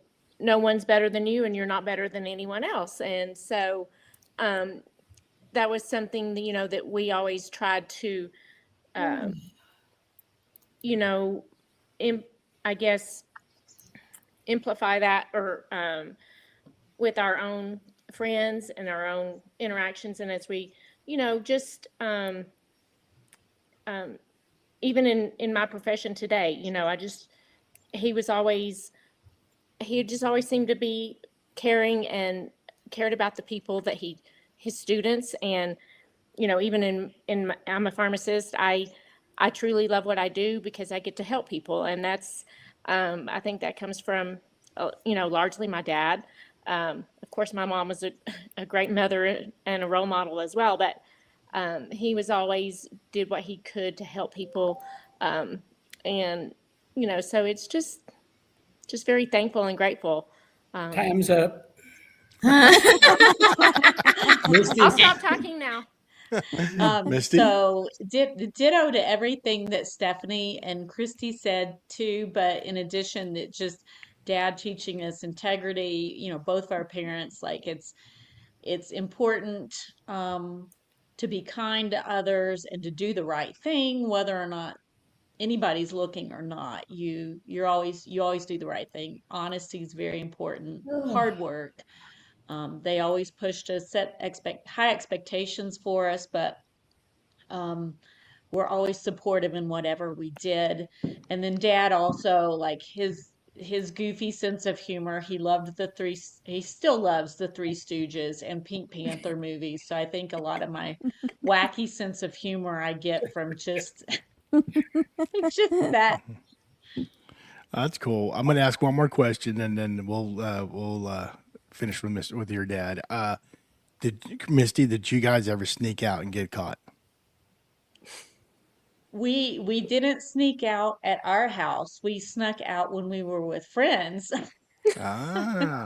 one's better than you and you're not better than anyone else. And so that was something that, that we always tried to, I guess, amplify that or with our own friends and our own interactions, and as we just even in my profession today, he was always, he just always seemed to be caring and cared about the people that his students. And, even I'm a pharmacist. I truly love what I do because I get to help people. And that's, I think that comes from, largely my dad. Of course, my mom was a great mother and a role model as well, but he was always did what he could to help people. And, so it's just very thankful and grateful. Time's up. I'll stop talking now. Misty? So ditto to everything that Stephanie and Christy said too, but in addition, that just dad teaching us integrity, both of our parents, like it's important to be kind to others and to do the right thing, whether or not anybody's looking or not. You always do the right thing. Honesty is very important. Hard work. They always pushed us, set high expectations for us, but we're always supportive in whatever we did. And then dad also, like his goofy sense of humor. He still loves the Three Stooges and Pink Panther movies. So I think a lot of my wacky sense of humor I get from just just that. That's cool. I'm going to ask one more question, and then we'll finish with your dad. Did you guys ever sneak out and get caught? We didn't sneak out at our house. We snuck out when we were with friends. Ah.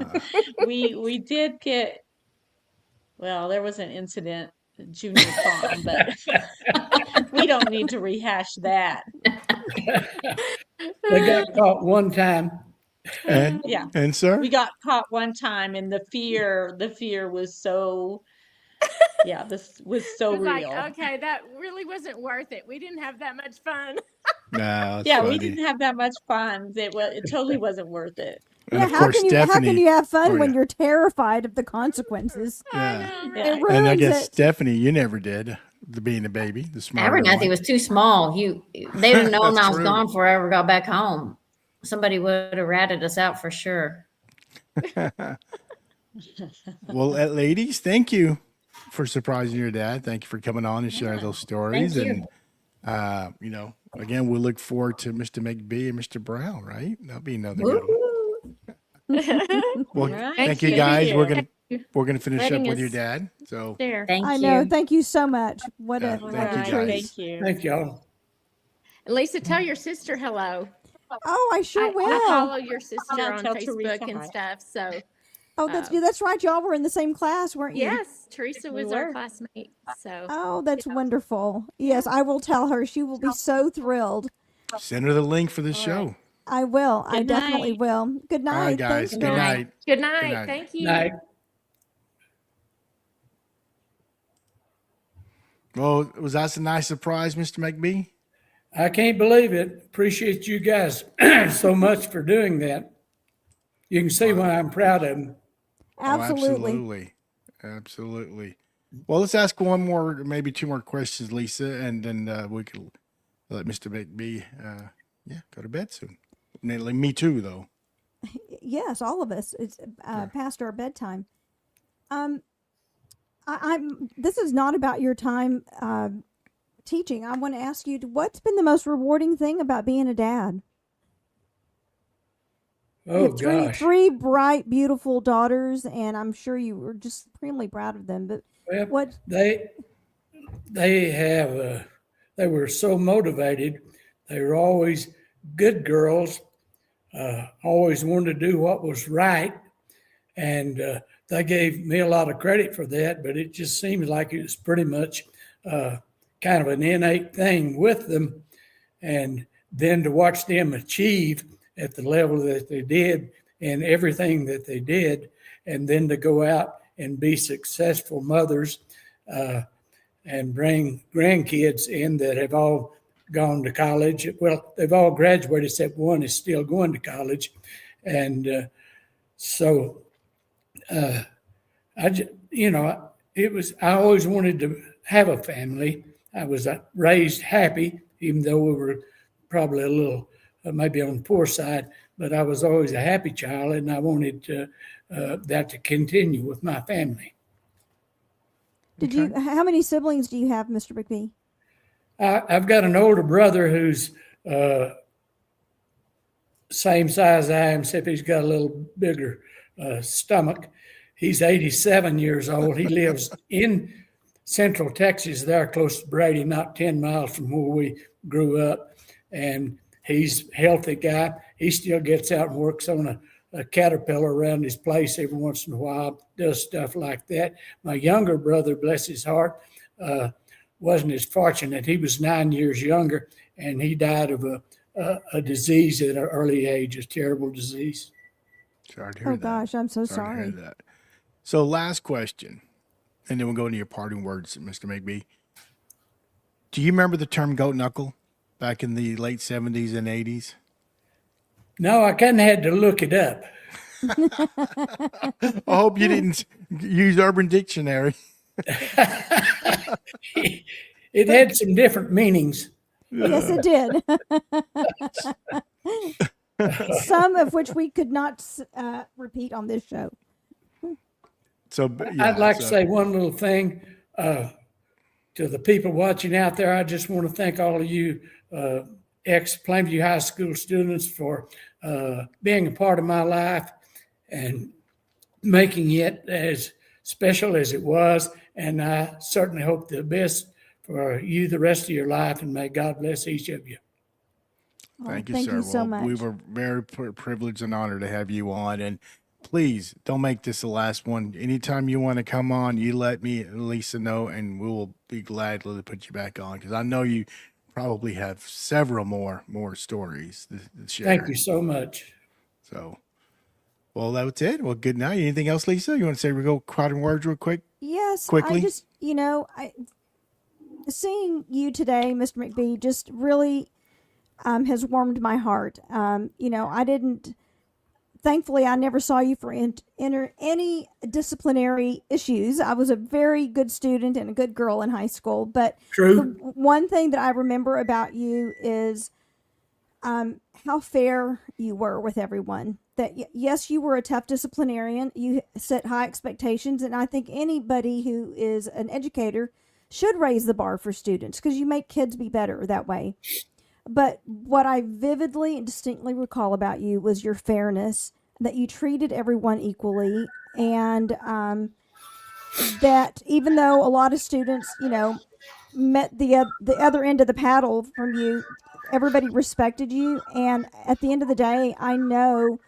We did get, well, there was an incident at junior prom, but we don't need to rehash that. They got caught one time. And, Yeah. and sir? We got caught one time, and the fear was so, yeah, this was so It was real. like, okay, that really wasn't worth it. We didn't have that much fun. No, that's Yeah, funny. we didn't have that much fun. It totally wasn't worth it. And Yeah, of how course, can you Stephanie. have fun Oh, when yeah. you're terrified of the consequences? Yeah. Yeah. It ruins And I guess it. Stephanie, you never did, being a baby, the smarter Abernathy one. was too small. They would have known That's I was true. gone before I ever got back home. Somebody would have ratted us out for sure. Well, ladies, thank you for surprising your dad. Thank you for coming on and sharing those stories. Thank you. And again, we'll look forward to Mr. McBee and Mr. Brown. Right? That'll be another good one. Well, Right. thank you Thank guys. you. We're gonna finish up Letting with your us- dad. So There. Thank I you. know. Thank you so much. What Yeah, a thank what you, a guys. treat. Thank you. Thank y'all. Lisa, tell your sister hello. Oh, I sure I will. follow your sister I'll on tell Teresa Facebook and hi. stuff. So Oh, that's right. Y'all were in the same class, weren't you? yes, Teresa We was our were. classmate. So Oh, that's wonderful. Yes, I will tell her. She will be so thrilled. send her the link for the All show. right. I will. I Good definitely night. will. Good night. All right, guys. Thanks, Good guys. night. good night. night. Thank you. Night. Well, was that a nice surprise, Mr. McBee? I can't believe it. Appreciate you guys so much for doing that. You can see why I'm proud of them. Absolutely. Absolutely. Absolutely. Well, let's ask one more, maybe two more questions, Lisa, and then we can let Mr. McBee, go to bed soon. Me too, though. Yes, all of us. It's past our bedtime. I'm. This is not about your time teaching. I want to ask you, what's been the most rewarding thing about being a dad? You Oh, have gosh. three bright, beautiful daughters, and I'm sure you were just supremely proud of them. But Well, what? they were so motivated. They were always good girls, always wanted to do what was right. And they gave me a lot of credit for that, but it just seems like it was pretty much kind of an innate thing with them. And then to watch them achieve at the level that they did and everything that they did, and then to go out and be successful mothers and bring grandkids in that have all gone to college. Well, they've all graduated except one is still going to college. And I always wanted have a family. I was raised happy, even though we were probably a little maybe on the poor side, but I was always a happy child, and I wanted that to continue with my family. Did you? How many siblings do you have, Mr. McBee? I've got an older brother who's same size as I am, except he's got a little bigger stomach. He's 87 years old. He lives in Central Texas, there close to Brady, not 10 miles from where we grew up. And he's a healthy guy. He still gets out and works on a caterpillar around his place every once in a while, does stuff like that. My younger brother, bless his heart, wasn't as fortunate. He was 9 years younger, and he died of a disease at an early age, a terrible disease. Sorry to hear that. Gosh, I'm so Sorry to sorry. hear that. So last question, and then we'll go into your parting words, Mr. McBee. Do you remember the term goat knuckle back in the late 70s and 80s? No, I kind of had to look it up. I hope you didn't use Urban Dictionary. It had some different meanings. Yes, it did. Some of which we could not repeat on this show. So yeah, I'd like to say one little thing to the people watching out there. I just want to thank all of you ex-Plainview High School students for being a part of my life and making it as special as it was. And I certainly hope the best for you the rest of your life, and may God bless each of you. Thank you, thank sir. you so much. We were very privileged and honored to have you on. And please don't make this the last one. Anytime you want to come on, you let me and Lisa know, and we will be glad to put you back on, because I know you probably have several more stories to share. Thank you so much. So, well, that's it. Well, good night. Anything else, Lisa? You want to say we go parting words real quick? Yes, Quickly? I just, seeing you today, Mr. McBee, just really has warmed my heart. Thankfully, I never saw you for any disciplinary issues. I was a very good student and a good girl in high school. But True. the one thing that I remember about you is how fair you were with everyone. That yes, you were a tough disciplinarian. You set high expectations, and I think anybody who is an educator should raise the bar for students, because you make kids be better that way. But what I vividly and distinctly recall about you was your fairness, that you treated everyone equally, and that even though a lot of students, met the other end of the paddle from you, everybody respected you. And at the end of the day, I know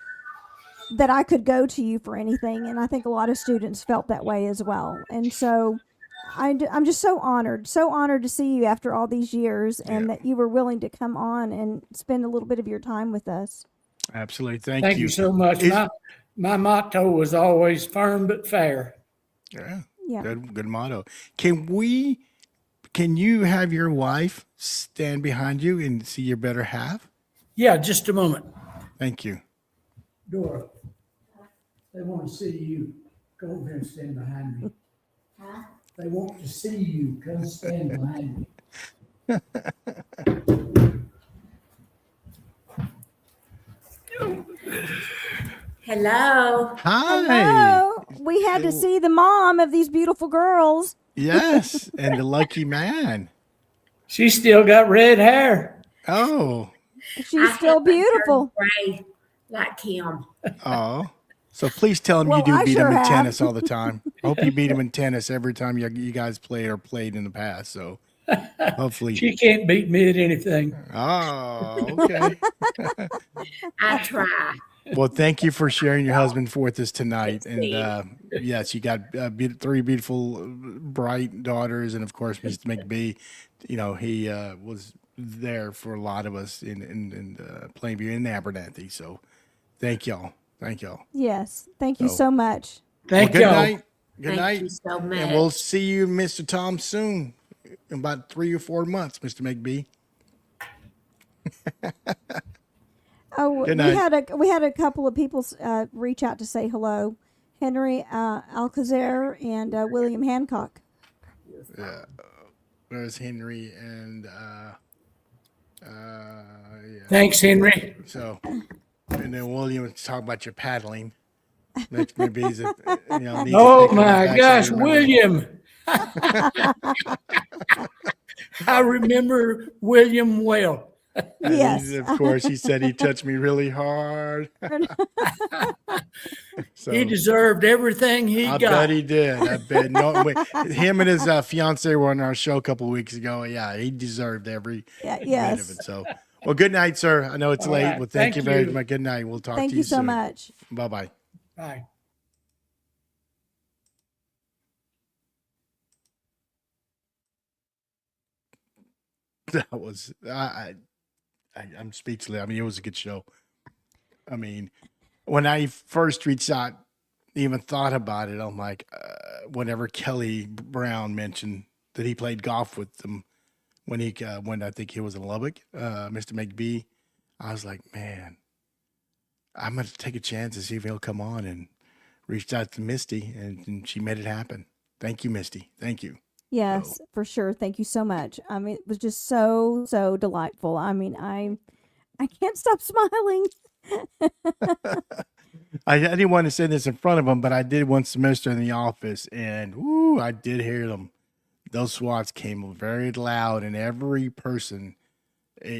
that I could go to you for anything, and I think a lot of students felt that way as well. And so I'm just so honored to see you after all these years, and that you were willing to come on and spend a little bit of your time with us. Absolutely. Thank you so much. My motto was always firm but fair. Yeah. Good motto. Can you have your wife stand behind you and see your better half? Yeah, just a moment. Thank you. Dora, they want to see you. Go over here and stand behind me. They want to see you. Come stand behind me. Hello. Hi. Hello. We had to see the mom of these beautiful girls. Yes, and the lucky man. She still got red hair. Oh. She's still beautiful. Gray, like him. Oh. So please tell him Well, you do I beat sure him in have. tennis all the time. I hope you beat him in tennis every time you guys play or played in the past. So hopefully. She can't beat me at anything. Oh, okay. I try. Well, thank you for sharing your husband with us tonight. And yes, you got three beautiful, bright daughters, and of course, Mr. McBee. He was there for a lot of us in Plainview and Abernathy. So, thank y'all. Yes. Thank you so much. Thank Good y'all. night. Good Thank night. you so much. And we'll see you, Mr. Tom, soon. In about 3 or 4 months, Mr. McBee. Oh, Good night. we had a couple of people reach out to say hello. Henry Alcazer and William Hancock. Yeah. There's Henry and yeah. Thanks, Henry. So, and then William was talking about your paddling. Next, maybe he's needs to Oh take him my back so gosh, he remembers. William. I remember William well. And Yes. of course, he said he touched me really hard. So He deserved everything he I got. bet he did. I bet. No, wait, him and his fiance were on our show a couple of weeks ago. Yeah, he deserved every Yeah, bit yes. of it. So, well, good night, sir. I know it's All late. right. Well, thank you very you. much. Good night. We'll talk Thank to you you so soon. much. Bye bye. Bye. That was I'm speechless. I mean, it was a good show. I mean, when I first reached out, even thought about it, I'm like, whenever Kelly Brown mentioned that he played golf with them when I think he was in Lubbock, Mr. McBee, I was like, man, I'm gonna take a chance to see if he'll come on, and reached out to Misty, and she made it happen. Thank you, Misty. Thank you. Yes, for sure. Thank you so much. I mean, it was just so, so delightful. I mean, I can't stop smiling. I didn't want to say this in front of them, but I did one semester in the office, and woo, I did hear them. Those swats came very loud, and every person, Mo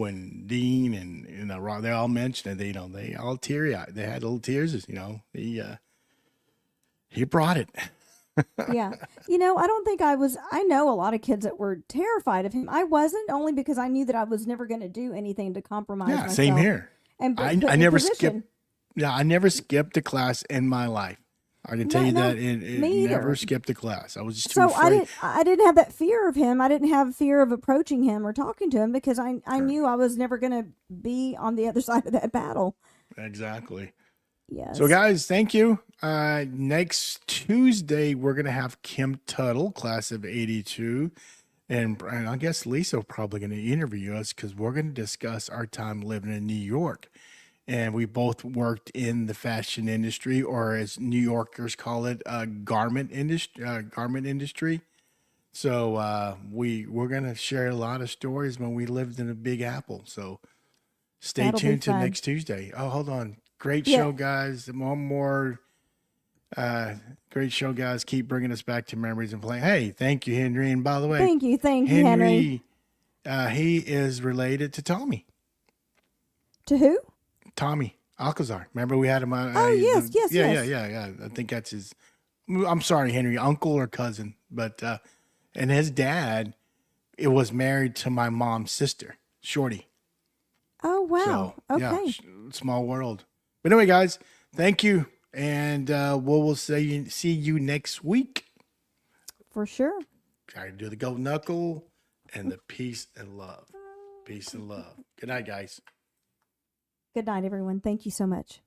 and Dean and Rob, they all mentioned it. They all teary eyed. They had little tears. He brought it. Yeah. I don't think I know a lot of kids that were terrified of him. I wasn't, only because I knew that I was never going to do anything to compromise Yeah, myself. same here. And I put me in never position. skipped. Yeah, I never skipped a class in my life. I can tell No, you no, that. It me never either. skipped a class. I was just too So afraid. I didn't have that fear of him. I didn't have fear of approaching him or talking to him because I knew I was never going to be on the other side of that battle. Exactly. Yes. So, guys, thank you. Next Tuesday, we're going to have Kim Tuttle, class of 82. And I guess Lisa probably going to interview us because we're going to discuss our time living in New York. And we both worked in the fashion industry, or as New Yorkers call it, garment industry. So we're going to share a lot of stories when we lived in the Big Apple. So stay That'll be tuned to fun. next Tuesday. Oh, hold on. Great Yeah. show, guys. One more great show, guys. Keep bringing us back to memories and playing. Hey, thank you, Henry. And by the way, Thank you, Henry. he is related to Tommy. To who? Tommy Alcazar. Remember we had him on. Oh, yes. Yeah. I think that's his. I'm sorry, Henry, uncle or cousin, but and his dad, it was married to my mom's sister, Shorty. Oh, wow. So, Okay. small world. But anyway, guys, thank you, and we'll see you next week. For sure. Try to do the gold knuckle and the peace and love. Peace and love. Good night, guys. Good night, everyone. Thank you so much.